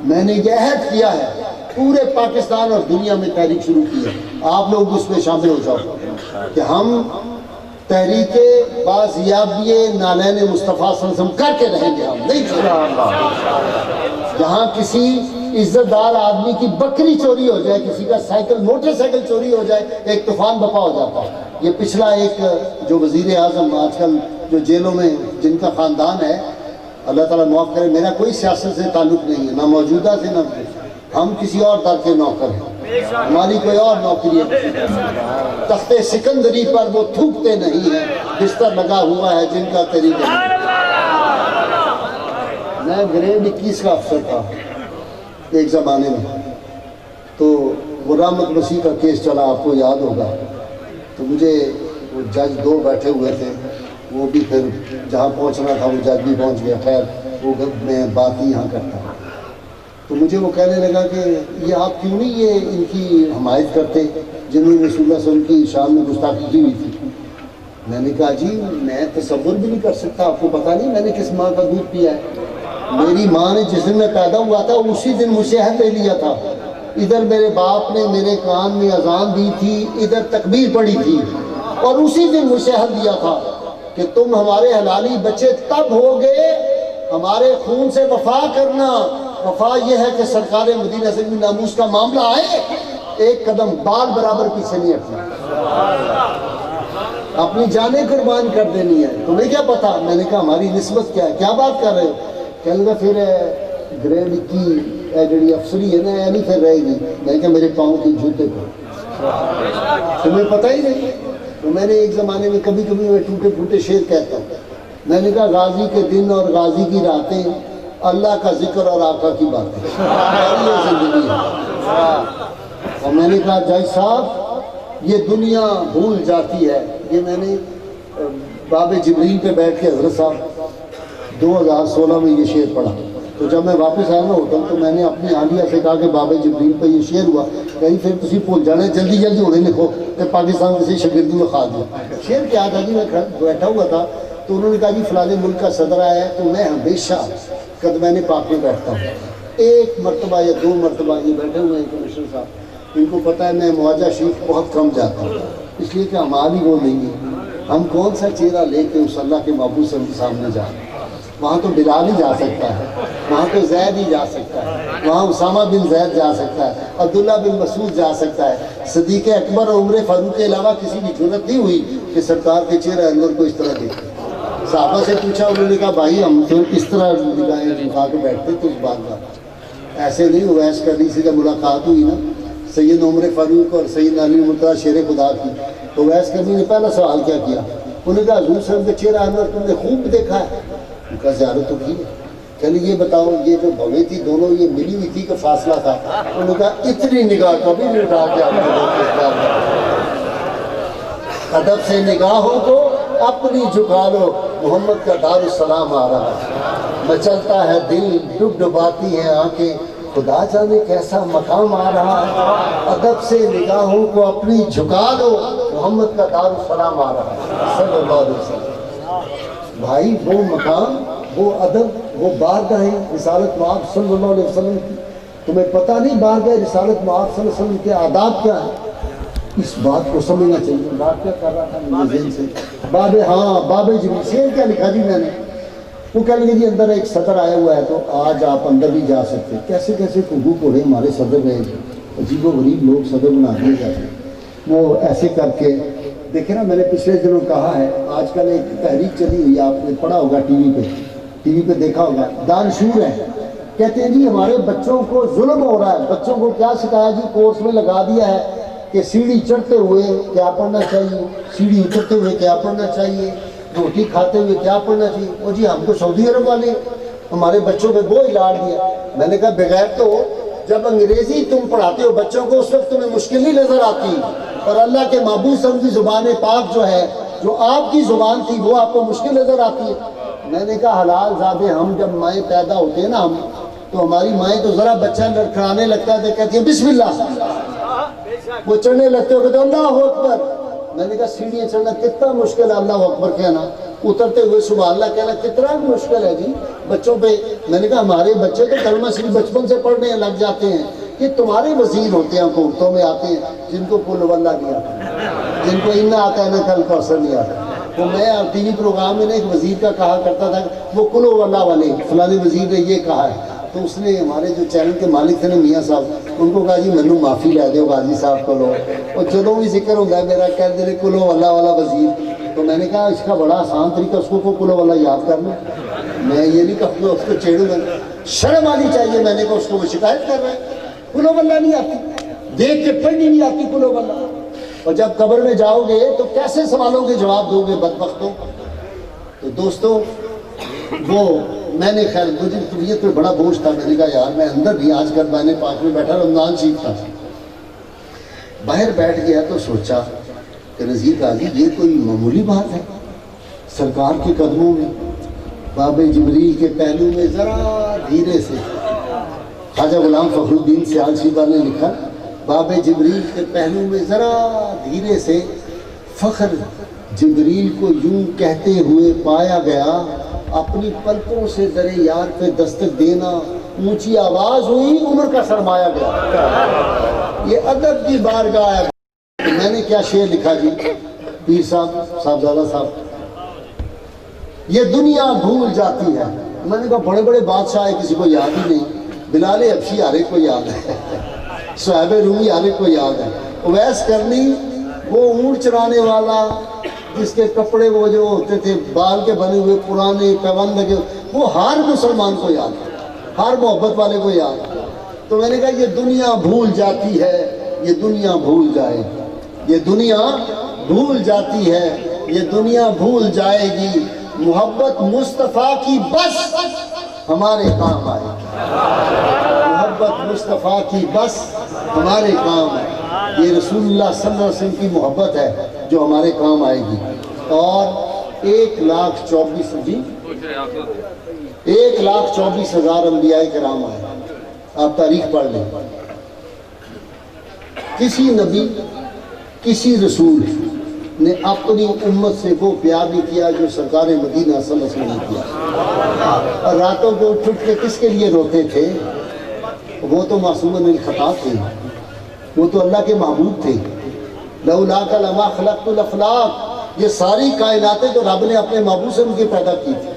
میں نے یہ عہد کیا ہے، پورے پاکستان اور دنیا میں تحریک شروع کی ہے، آپ لوگ اس میں شامل ہو جاؤ کہ ہم تحریک بازیابی نالین مصطفیٰ صلی اللہ علیہ وسلم کر کے رہیں گے، ہم نہیں چھوڑیں۔ جہاں کسی عزت دار آدمی کی بکری چوری ہو جائے، کسی کا سائیکل موٹر سائیکل چوری ہو جائے، ایک طوفان بپا ہو جاتا ہے۔ یہ پچھلا ایک جو وزیر اعظم آج کل جو جیلوں میں جن کا خاندان ہے، اللہ تعالیٰ معاف کرے، میرا کوئی سیاست سے تعلق نہیں ہے، نہ موجودہ سے نہ، ہم کسی اور در کے نوکر ہیں، ہماری کوئی اور نوکری ہے۔ تخت سکندری پر وہ تھوکتے نہیں ہیں، بستر لگا ہوا ہے جن کا طریقہ۔ میں گریڈ 21 کا افسر تھا ایک زمانے میں، تو وہ رحمت مسیح کا کیس چلا، آپ کو یاد ہوگا، تو مجھے وہ جج دو بیٹھے ہوئے تھے، وہ بھی پھر جہاں پہنچنا تھا وہ جج بھی پہنچ گیا، خیر وہ میں بات ہی یہاں کرتا ہوں۔ تو مجھے وہ کہنے لگا کہ یہ آپ کیوں نہیں یہ ان کی حمایت کرتے جنہوں نے رسول اللہ صلی اللہ علیہ وسلم کی شان میں گستاخی کی ہوئی تھی؟ میں نے کہا جی میں تصور بھی نہیں کر سکتا، آپ کو پتہ نہیں میں نے کس ماں کا دودھ پیا ہے؟ میری ماں نے جس دن میں پیدا ہوا تھا اسی دن مجھ سے عہد لے لیا تھا، ادھر میرے باپ نے میرے کان میں اذان دی تھی، ادھر تکبیر پڑھی تھی، اور اسی دن مجھ سے عہد دیا تھا کہ تم ہمارے حلالی بچے تب ہوگے ہمارے خون سے وفا کرنا۔ وفا یہ ہے کہ سرکار مدینہ سے بھی ناموس کا معاملہ آئے، ایک قدم بال برابر پیچھے نہیں ہٹنا، اپنی جانیں قربان کر دینی ہے۔ تمہیں کیا پتا؟ میں نے کہا ہماری نسبت کیا ہے، کیا بات کر رہے ہو؟ کہنے لگا پھر گریڈ کی جڑی افسری ہے نا یہ نہیں پھر رہے گی۔ میں نے کہا میرے پاؤں کی جوتے کو تمہیں پتہ ہی نہیں۔ تو میں نے ایک زمانے میں کبھی کبھی میں ٹوٹے پھوٹے شعر کہتا ہوں، میں نے کہا غازی کے دن اور غازی کی راتیں، اللہ کا ذکر اور آقا کی باتیں، یہ زندگی ہے۔ اور میں نے کہا جج صاحب یہ دنیا بھول جاتی ہے، یہ میں نے باب جبریل پہ بیٹھ کے حضرت صاحب 2016 میں یہ شعر پڑھا، تو جب میں واپس آیا نا ہوٹل تو میں نے اپنی عالیہ سے کہا کہ باب جبریل پہ یہ شعر ہوا، کہیں پھر تسی بھول جانا، جلدی جلدی ہونے لکھو کہ پاکستان کسی شاگردی میں کھا دیا۔ شعر کیا تھا جی، میں بیٹھا ہوا تھا تو انہوں نے کہا جی فلاں ملک کا صدر آیا ہے، تو میں ہمیشہ قدمین پاک میں بیٹھتا ہوں۔ ایک مرتبہ یا دو مرتبہ یہ بیٹھے ہوئے ہیں کمشنر صاحب، ان کو پتہ ہے میں مواجہ شریف بہت کم جاتا ہوں، اس لیے کہ ہماری وہ نہیں ہے، ہم کون سا چہرہ لے کے اس اللہ کے محبوب صلی اللہ علیہ وسلم کے سامنے جا رہے ہیں؟ وہاں تو بلال ہی جا سکتا ہے، وہاں تو زید ہی جا سکتا ہے، وہاں اسامہ بن زید جا سکتا ہے، عبداللہ بن مسعود جا سکتا ہے، صدیق اکبر اور عمر فاروق کے علاوہ کسی کی ضرورت نہیں ہوئی کہ سرکار کے چہرہ انور کو اس طرح دیکھے۔ صحابہ سے پوچھا، انہوں نے کہا بھائی ہم تو اس طرح نگاہیں جھکا کے بیٹھتے تو اس بات کا ایسے نہیں، اویس کرنی سے جب ملاقات ہوئی نا سید عمر فاروق اور سید علی مرتضیٰ شیر خدا کی، تو اویس کرنی نے پہلا سوال کیا کیا؟ انہوں نے کہا حضور صلی اللہ علیہ وسلم کا چہرہ انور تم نے خوب دیکھا ہے؟ ان کا زیارت تو کی ہے، چلیے یہ بتاؤ یہ جو بھویں تھی دونوں یہ ملی ہوئی تھی کہ فاصلہ تھا؟ انہوں نے کہا اتنی نگاہ کبھی نہیں اٹھا کے آپ نے ادب سے نگاہوں کو اپنی جھکا لو، محمد کا دار السلام آ رہا ہے، مچلتا ہے دل ڈب ڈباتی ہیں آنکھیں، خدا جانے کیسا مقام آ رہا ہے، ادب سے نگاہوں کو اپنی جھکا لو، محمد کا دار السلام آ رہا ہے صلی اللہ علیہ وسلم۔ بھائی وہ مقام، وہ ادب، وہ بارگاہیں رسالت مآب صلی اللہ علیہ وسلم کی، تمہیں پتہ نہیں بارگاہ رسالت مآب صلی اللہ علیہ وسلم کے آداب کیا ہے؟ اس بات کو سمجھنا چاہیے۔ بات کیا کر رہا تھا میرے ذہن سے؟ باب جبریل شعر کیا لکھا جی میں نے؟ وہ کہہ لگے جی اندر ایک صدر آیا ہوا ہے تو آج آپ اندر بھی جا سکتے۔ کیسے کیسے کھگو کوڑے ہمارے صدر رہے، عجیب و غریب لوگ صدر بنا دیے جاتے ہیں۔ وہ ایسے کر کے دیکھیں نا، میں نے پچھلے دنوں کہا ہے آج کل ایک تحریک چلی ہوئی، آپ نے پڑھا ہوگا ٹی وی پہ دیکھا ہوگا، دانشور ہیں، کہتے ہیں جی ہمارے بچوں کو ظلم ہو رہا ہے۔ بچوں کو کیا سکھایا جی؟ کورس میں لگا دیا ہے کہ سیڑھی چڑھتے ہوئے کیا پڑھنا چاہیے، سیڑھی اترتے ہوئے کیا پڑھنا چاہیے، روٹی کھاتے ہوئے کیا پڑھنا چاہیے. وہ جی ہم تو سعودی عرب والے ہمارے بچوں پہ بوجھ لاڑ دیا. میں نے کہا بغیر تو جب انگریزی تم پڑھاتے ہو بچوں کو اس وقت تمہیں مشکل نہیں نظر آتی، اور اللہ کے محبوب صلی اللہ علیہ وسلم کی زبان پاک جو ہے، جو آپ کی زبان تھی، وہ آپ کو مشکل نظر آتی ہے. میں نے کہا حلال زادے ہم جب مائیں پیدا ہوتے ہیں نا ہم، تو ہماری مائیں تو ذرا بچہ لڑکھڑانے لگتا ہے تو کہتی ہیں بسم اللہ، وہ چڑھنے لگتے ہو کہتے اللہ اکبر. میں نے کہا سیڑھیاں چڑھنا کتنا مشکل ہے اللہ اکبر کہنا، اترتے ہوئے سبحان اللہ کہنا کتنا مشکل ہے جی بچوں پہ. میں نے کہا ہمارے بچے تو کلمہ شریف بچپن سے پڑھنے لگ جاتے ہیں، کہ تمہارے وزیر ہوتے ہیں حکومتوں میں آتے ہیں جن کو قل ہو اللہ نہیں آتا، جن کو انا آتا ہے نا کل کوثر نہیں آتا. تو میں ٹی وی پروگرام میں نے ایک وزیر کا کہا کرتا تھا وہ قل ہو اللہ والے فلانے وزیر نے یہ کہا ہے، تو اس نے ہمارے جو چینل کے مالک تھے نا میاں صاحب، ان کو کہا جی مینوں معافی لے دیو غازی صاحب کو لو، اور جدوں بھی ذکر ہوتا ہے میرا کہہ دے قل ہو اللہ والا وزیر. تو میں نے کہا اس کا بڑا آسان طریقہ اس کو قل ہو اللہ یاد کر لوں. میں یہ نہیں کہوں اس کو چھیڑوں گا، شرم آنی چاہیے. میں نے کہا اس کو وہ شکایت کر رہا ہے قل ہو اللہ نہیں آتی، دیکھ کے پڑھنی نہیں آتی قل ہو اللہ. اور جب قبر میں جاؤ گے تو کیسے سوالوں کے جواب دو گے بدبختوں. تو دوستو وہ میں نے خیر مجھے طبیعت پہ بڑا بوجھ تھا. میں نے کہا یار میں اندر بھی آج کل میں نے پاک میں بیٹھا رمضان شریف تھا، باہر بیٹھ گیا تو سوچا کہ نذیر غازی یہ کوئی معمولی بات ہے، سرکار کے قدموں میں باب جبریل کے پہلو میں ذرا دھیرے سے خواجہ غلام فخر الدین سیال شیبہ نے لکھا باب جبریل کے پہلو میں ذرا دھیرے سے فخر جبریل کو یوں کہتے ہوئے پایا گیا، اپنی پلکوں سے در یار پہ دستک دینا، اونچی آواز ہوئی عمر کا سرمایہ گیا. یہ ادب کی بارگاہ ہے. میں نے کیا شعر لکھا جی پیر صاحبزادہ صاحب، یہ دنیا بھول جاتی ہے. میں نے کہا بڑے بڑے بادشاہ ہیں کسی کو یاد ہی نہیں، بلال حبشی ہر ایک کو یاد ہے، صہیب رومی ہر ایک کو یاد ہے، اویس کرنی وہ اونٹ چرانے والا جس کے کپڑے وہ جو ہوتے تھے بال کے بنے ہوئے پرانے پیوند لگے، وہ ہر مسلمان کو یاد ہے، ہر محبت والے کو یاد ہے. تو میں نے کہا یہ دنیا بھول جاتی ہے، یہ دنیا بھول جائے گی، یہ دنیا بھول جاتی ہے، یہ دنیا بھول جائے گی، محبت مصطفیٰ کی بس ہمارے کام آئے گی، محبت مصطفیٰ کی بس ہمارے کام آئے گی. یہ رسول اللہ صلی اللہ علیہ وسلم کی محبت ہے جو ہمارے کام آئے گی. اور 1,24,000 انبیاء کرام آئے. آپ تاریخ پڑھ لیں، کسی نبی کسی رسول نے اپنی امت سے وہ پیار نہیں کیا جو سرکار مدینہ صلی اللہ علیہ وسلم نے کیا. اور راتوں کو اٹھ کے کس کے لیے روتے تھے؟ وہ تو معصوم من الخطا تھے، وہ تو اللہ کے محبوب تھے. لولاک لما خلقت الافلاق، یہ ساری کائناتیں تو رب نے اپنے محبوب سے ان کی پیدا کی تھی،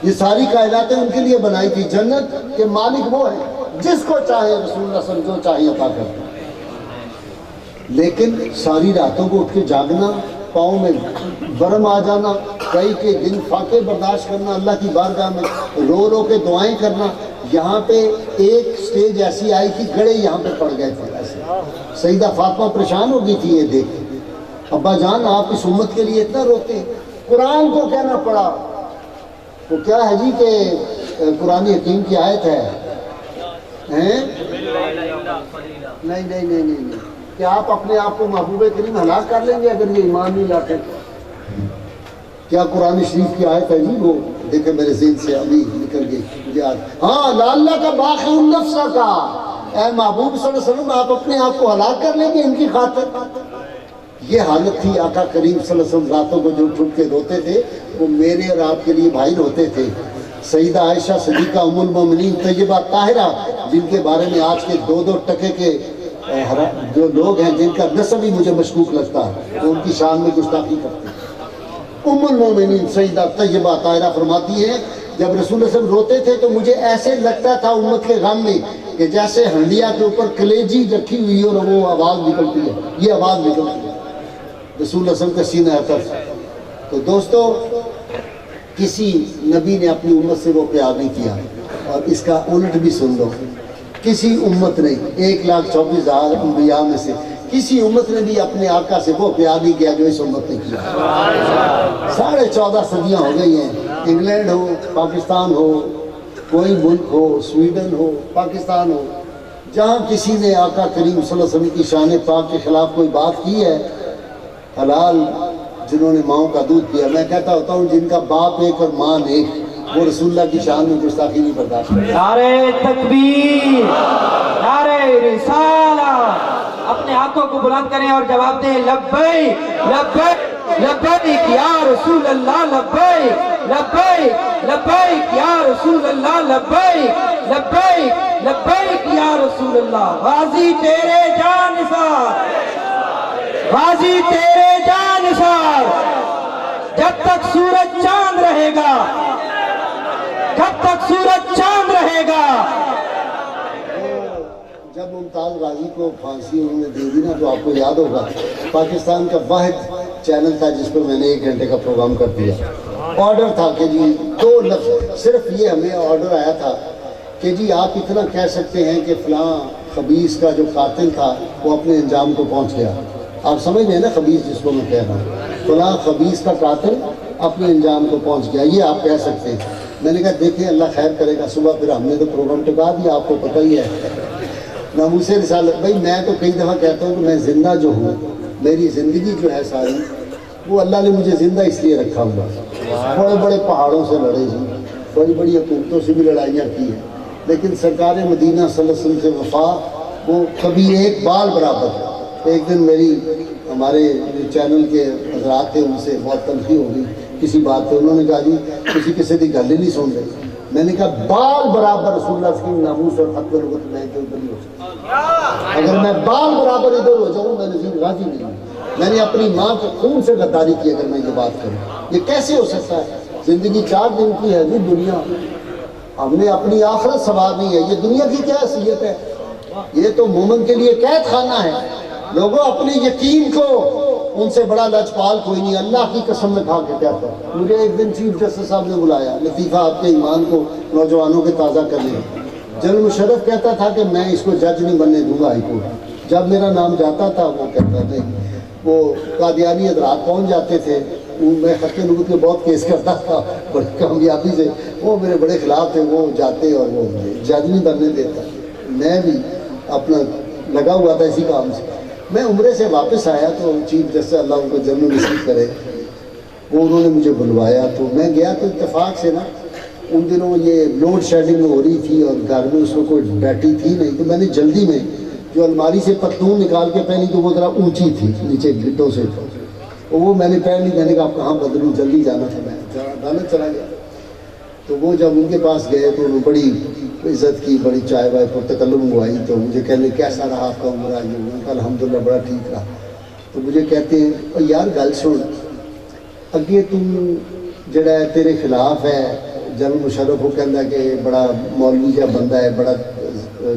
یہ ساری کائناتیں ان کے لیے بنائی تھی. جنت کے مالک وہ ہیں جس کو چاہے رسول اللہ صلی اللہ علیہ وسلم جو چاہے عطا کرتے. لیکن ساری راتوں کو اٹھ کے جاگنا، پاؤں میں برم آ جانا، کئی کے دن فاقے برداشت کرنا، اللہ کی بارگاہ میں رو رو کے دعائیں کرنا. یہاں پہ ایک سٹیج ایسی آئی کہ گڑے یہاں پہ پڑ گئے تھے ایسے. سیدہ فاطمہ پریشان ہو گئی تھی یہ دیکھ کے، ابا جان آپ اس امت کے لیے اتنا روتے ہیں. قرآن کو کہنا پڑا. وہ کیا ہے جی کہ قرآن حکیم کی آیت ہے نہیں نہیں نہیں نہیں کہ آپ اپنے آپ کو محبوب کریم ہلاک کر لیں گے اگر یہ ایمان نہیں لاتے. کیا قرآن شریف کی آیت ہے جی؟ وہ دیکھیں میرے ذہن سے ابھی نکل گئی مجھے یاد. ہاں لاللہ کا باقی النفس کا، اے محبوب صلی اللہ علیہ وسلم آپ اپنے آپ کو ہلاک کر لیں گے ان کی خاطر. یہ حالت تھی آقا کریم صلی اللہ علیہ وسلم راتوں کو جو اٹھ کے روتے تھے. وہ میرے اور آپ کے لیے بھائی روتے تھے. سیدہ عائشہ صدیقہ ام المومنین طیبہ طاہرہ، جن کے بارے میں آج کے 2 ٹکے کے جو لوگ ہیں جن کا نسب ہی مجھے مشکوک لگتا ہے وہ ان کی شان میں گستاخی کرتے ہیں. ام المومنین سیدہ طیبہ طاہرہ فرماتی ہیں جب رسول اللہ صلی اللہ علیہ وسلم روتے تھے تو مجھے ایسے لگتا تھا امت کے غم میں کہ جیسے ہنڈیا کے اوپر کلیجی رکھی ہوئی اور وہ آواز نکلتی ہے، یہ آواز نکلتی ہے. رسول اللہ صلی اللہ علیہ وسلم کا سینہ اطہر. تو دوستو کسی نبی نے اپنی امت سے وہ پیار نہیں کیا. اور اس کا الٹ بھی سن لو، کسی امت نے 1,24,000 انبیاء میں سے کسی امت نے بھی اپنے آقا سے وہ پیار نہیں کیا جو اس امت نے کیا. 14.5 صدیاں ہو گئی ہیں. انگلینڈ ہو، پاکستان ہو، کوئی ملک ہو، سویڈن ہو، پاکستان ہو، جہاں کسی نے آقا کریم صلی اللہ علیہ وسلم کی شان پاک کے خلاف کوئی بات کی ہے، حلال جنہوں نے ماؤں کا دودھ پیا، میں کہتا ہوتا ہوں جن کا باپ ایک اور ماں ایک، وہ رسول اللہ کی شان میں گستاخی نہیں برداشت کرتے.
نعرہ تکبیر، نعرہ رسالہ. اپنے ہاتھوں کو بلند کریں اور جواب دیں لبیک لبیک لبیک یا رسول اللہ، لبیک لبیک لبیک یا رسول اللہ، لبیک لبیک لبیک یا رسول اللہ. غازی تیرے جانثار، غازی تیرے جانثار. جب تک سورج چاند رہے گا، جب تک سورج چاند رہے گا.
جب ممتاز غازی کو پھانسی انہوں نے دے دی نا، تو آپ کو یاد ہوگا پاکستان کا واحد چینل تھا جس پہ میں نے 1 گھنٹے کا پروگرام کر دیا. آرڈر تھا کہ جی 2 لفظ، صرف یہ ہمیں آرڈر آیا تھا کہ جی آپ اتنا کہہ سکتے ہیں کہ فلاں خبیث کا جو قاتل تھا وہ اپنے انجام کو پہنچ گیا. آپ سمجھ رہے ہیں نا خبیث جس کو میں کہہ رہا ہوں، فلاں خبیث کا قاتل اپنے انجام کو پہنچ گیا، یہ آپ کہہ سکتے ہیں. میں نے کہا دیکھیں اللہ خیر کرے گا، صبح پھر ہم نے تو پروگرام ٹکا دیا، آپ کو پتہ ہی ہے. ناموس رسالت. بھائی میں تو کئی دفعہ کہتا ہوں کہ میں زندہ جو ہوں، میری زندگی جو ہے ساری، وہ اللہ نے مجھے زندہ اس لیے رکھا ہوا. بڑے بڑے پہاڑوں سے لڑے جی، بڑی بڑی حکومتوں سے بھی لڑائیاں کی ہیں، لیکن سرکار مدینہ صلی اللہ علیہ وسلم سے وفا وہ کبھی ایک بال برابر. ایک دن میری ہمارے چینل کے حضرات تھے، ان سے بہت تلخی ہو گئی کسی بات پہ. انہوں نے کہا جی کسی کسی کی گل ہی نہیں سن رہے. میں نے کہا بال برابر رسول اللہ صلی اللہ علیہ وسلم ناموس اور حق پر وقت میں ادھر نہیں ہو سکتا. اگر میں بال برابر ادھر ہو جاؤں میں نظیر غازی نہیں ہوں. میں نے اپنی ماں کے خون سے غداری کی اگر میں یہ بات کروں. یہ کیسے ہو سکتا ہے؟ زندگی 4 دن کی ہے جی دنیا، ہم نے اپنی آخرت سنوارنی ہے. یہ دنیا کی کیا حیثیت ہے؟ یہ تو مومن کے لیے قید خانہ ہے. لوگوں اپنے یقین کو، ان سے بڑا لجپال کوئی نہیں. اللہ کی قسم میں کھا کے کہتا ہے. مجھے ایک دن چیف جسٹس صاحب نے بلایا، لطیفہ آپ کے ایمان کو نوجوانوں کے تازہ کرنے. جنرل مشرف کہتا تھا کہ میں اس کو جج نہیں بننے دوں گا ہائی کورٹ. جب میرا نام جاتا تھا وہ کہتا تھا، وہ قادیانی حضرات پہنچ جاتے تھے، میں خط نبوت کے بہت کیس کرتا تھا بڑی کامیابی سے، وہ میرے بڑے خلاف تھے، وہ جاتے اور وہ جج نہیں بننے دیتا. میں بھی اپنا لگا ہوا تھا اسی کام سے. میں عمرے سے واپس آیا تو چیف جسٹس اللہ ان کو جنرل نصیب کرے، وہ انہوں نے مجھے بلوایا تو میں گیا. تو اتفاق سے نا ان دنوں یہ لوڈ شیڈنگ ہو رہی تھی اور گھر میں اس میں کوئی بیٹری تھی نہیں، تو میں نے جلدی میں جو الماری سے پتلون نکال کے پہنی تو وہ ذرا اونچی تھی نیچے گھٹوں سے، وہ میں نے پہن لی. میں نے کہا آپ کہاں بدلوں، جلدی جانا تھا، میں دانت چلا گیا. تو وہ جب ان کے پاس گئے تو انہوں نے بڑی عزت کی، بڑی چائے وائے پر تکلم منگوائی. تو مجھے کہنے کیسا رہا آپ کا عمرہ؟ یہ میں نے کہا الحمدللہ بڑا ٹھیک رہا. تو مجھے کہتے ہیں اور یار گل سن، اگے تم جڑا ہے تیرے خلاف ہے جنرل مشرف، وہ کہندا کہ بڑا مولوی جا بندہ ہے، بڑا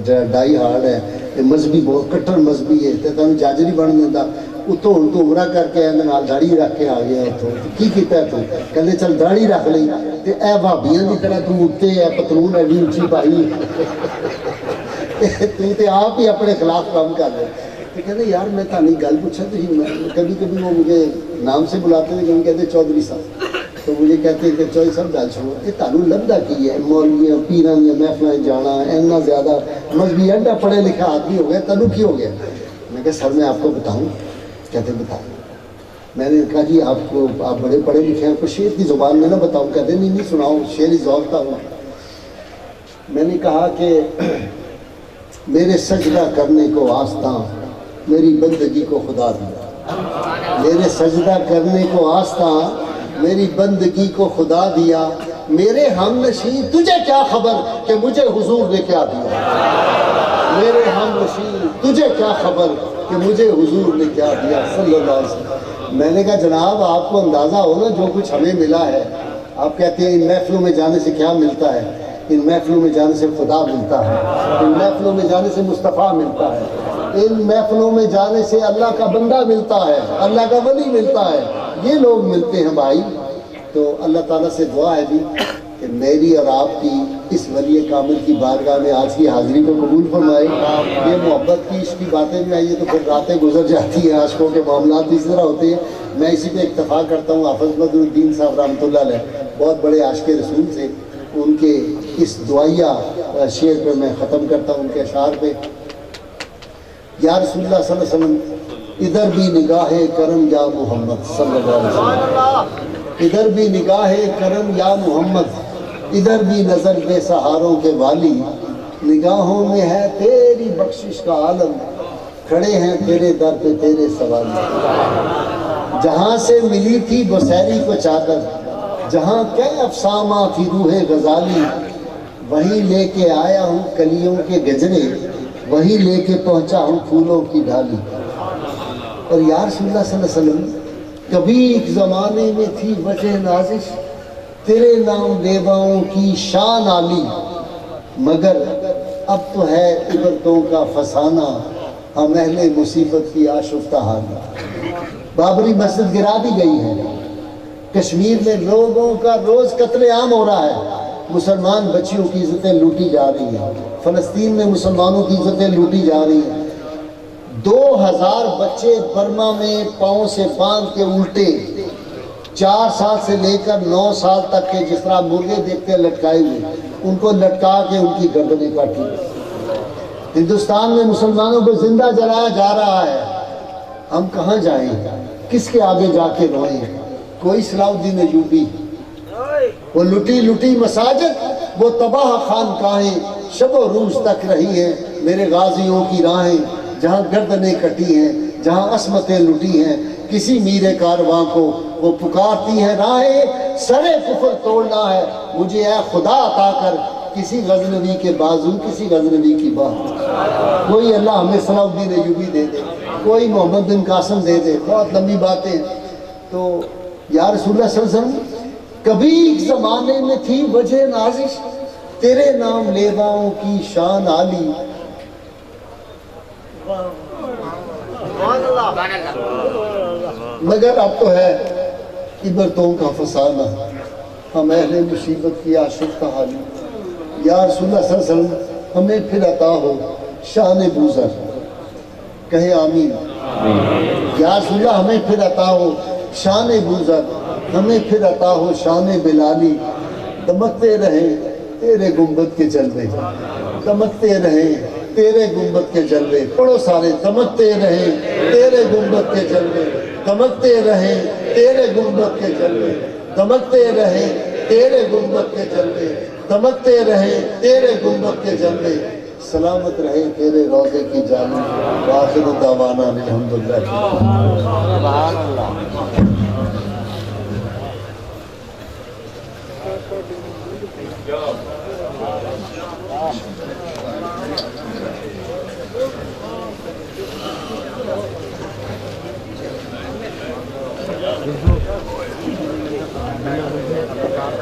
جڑا ڈائی ہارڈ ہے، یہ مذہبی بہت کٹر مذہبی ہے، تے تینوں جج نہیں بن دیندا. اتوں ہن تو عمرہ کر کے آئے نال داڑھی رکھ کے آ گیا. اتوں کی کیتا ہے تو کہندے چل داڑھی رکھ لئی تے اے بھابیاں دی طرح تو اُتے ہے پتلون ایڈی اونچی پائی تو تے آپ ہی اپنے خلاف کام کر رہے. تو کہتے یار میں تانی گل پوچھا تو کبھی کبھی وہ مجھے نام سے بلاتے ہیں، کبھی کہتے چودھری صاحب. تو مجھے کہتے ہیں کہ چودھری صاحب گل سنو، یہ تانوں لبدا کی ہے مولویاں پیراں دیاں محفلاں جانا اینا زیادہ مذہبی ایڈا پڑھے لکھا آدمی ہو گیا، تانوں کی ہو گیا؟ میں کہا سر میں آپ کو بتاؤں. کہتے بتائیں. میں نے کہا جی آپ کو آپ بڑے پڑھے لکھے ہیں، کچھ شعر کی زبان میں نہ بتاؤں. کہتے نہیں سناؤ، شعری ذوق تھا. میں نے کہا کہ میرے سجدہ کرنے کو آستاں میری بندگی کو خدا دیا، میرے سجدہ کرنے کو آستاں میری بندگی کو خدا دیا، میرے ہم نشین تجھے کیا خبر کہ مجھے حضور نے کیا دیا، میرے ہم نشین تجھے کیا خبر کہ مجھے حضور نے کیا دیا صلی اللہ علیہ وسلم. میں نے کہا جناب آپ کو اندازہ ہو نا جو کچھ ہمیں ملا ہے. آپ کہتے ہیں ان محفلوں میں جانے سے کیا ملتا ہے؟ ان محفلوں میں جانے سے خدا ملتا ہے، ان محفلوں میں جانے سے مصطفیٰ ملتا ہے، ان محفلوں میں جانے سے اللہ کا بندہ ملتا ہے، اللہ کا ولی ملتا ہے، یہ لوگ ملتے ہیں بھائی. تو اللہ تعالیٰ سے دعا ہے جی کہ میری اور آپ کی اس ولی کامل کی بارگاہ میں آج کی حاضری کو قبول فرمائے. یہ محبت کی عشق کی باتیں بھی آئی تو پھر راتیں گزر جاتی ہیں, عاشقوں کے معاملات بھی اس طرح ہوتے ہیں. میں اسی پہ اکتفا کرتا ہوں. حافظ بدر الدین صاحب رحمۃ اللہ علیہ بہت بڑے عاشق رسول تھے. ان کے اس دعائیہ شعر پہ میں ختم کرتا ہوں, ان کے اشعار پہ. یا رسول اللہ صلی اللہ علیہ وسلم, ادھر بھی نگاہ کرم یا محمد صلی اللہ علیہ وسلم, ادھر بھی نگاہ کرم یا محمد, ادھر بھی نظر بے سہاروں کے والی, نگاہوں میں ہے تیری بخشش کا عالم, کھڑے ہیں تیرے در پہ تیرے سوالی. جہاں سے ملی تھی بسیری کو چادر, جہاں کہ افسامہ تھی روح غزالی, وہیں لے کے آیا ہوں کلیوں کے گجرے, وہیں لے کے پہنچا ہوں پھولوں کی ڈالی. اور یا رسول اللہ صلی اللہ علیہ وسلم, کبھی ایک زمانے میں تھی وجہ نازش, تیرے نام لیواؤں کی شان عالی, مگر اب تو ہے عبرتوں کا فسانہ, ہم اہل مصیبت کی آشفتہ حالی. بابری مسجد گرا دی گئی ہے, کشمیر میں لوگوں کا روز قتل عام ہو رہا ہے, مسلمان بچیوں کی عزتیں لوٹی جا رہی ہیں, فلسطین میں مسلمانوں کی عزتیں لوٹی جا رہی ہیں. 2000 بچے برما میں پاؤں سے باندھ کے الٹے, 4 سال سے لے کر 9 سال تک کے, جس طرح مرغے دیکھتے ہیں لٹکائے ہوئے, ان کو لٹکا کے ان کی گردنیں کاٹی. ہندوستان میں مسلمانوں کو زندہ جلایا جا رہا ہے. ہم کہاں جائیں, کس کے آگے جا کے روئیں؟ کوئی صلاح الدین ایوبی, وہ لٹی لٹی مساجد, وہ تباہ خانقاہیں شب و روز تک رہی ہیں میرے غازیوں کی راہیں, جہاں گردنیں کٹی ہیں, جہاں عصمتیں لٹی ہیں, کسی میر کارواں کو وہ پکارتی ہیں راہیں, سر کفر توڑنا ہے مجھے اے خدا عطا کر, کسی غزنوی کے بازو کسی غزنوی کی بات. کوئی اللہ ہمیں صلاح الدین ایوبی دے دے, کوئی محمد بن قاسم دے دے. بہت لمبی باتیں. تو یا رسول اللہ صلی اللہ علیہ وسلم, کبھی ایک زمانے میں تھی وجہ نازش, تیرے نام لیواؤں کی شان عالی, مگر اب تو ہے عبرتوں کا فسانہ, ہم اہل مصیبت کی آشفتہ حالی. یا رسول اللہ صلی اللہ علیہ وسلم, ہمیں پھر عطا ہو شان بوزر, کہے آمین. یا رسول اللہ, ہمیں پھر عطا ہو شان بوزر, ہمیں پھر عطا ہو شان بلالی. دمکتے رہیں تیرے گنبد کے جلوے, دمکتے رہیں تیرے گنبد کے جلوے. پڑھو سارے, دمکتے رہیں تیرے گنبد کے جلوے, دمکتے رہیں تیرے گنبد کے جلوے, دمکتے رہیں تیرے گنبد کے جلوے, دمکتے رہیں تیرے گنبد کے جلوے, سلامت رہے تیرے روضے کی جالی. وآخر دعوانا الحمدللہ.
سبحان اللہ.
Thank you.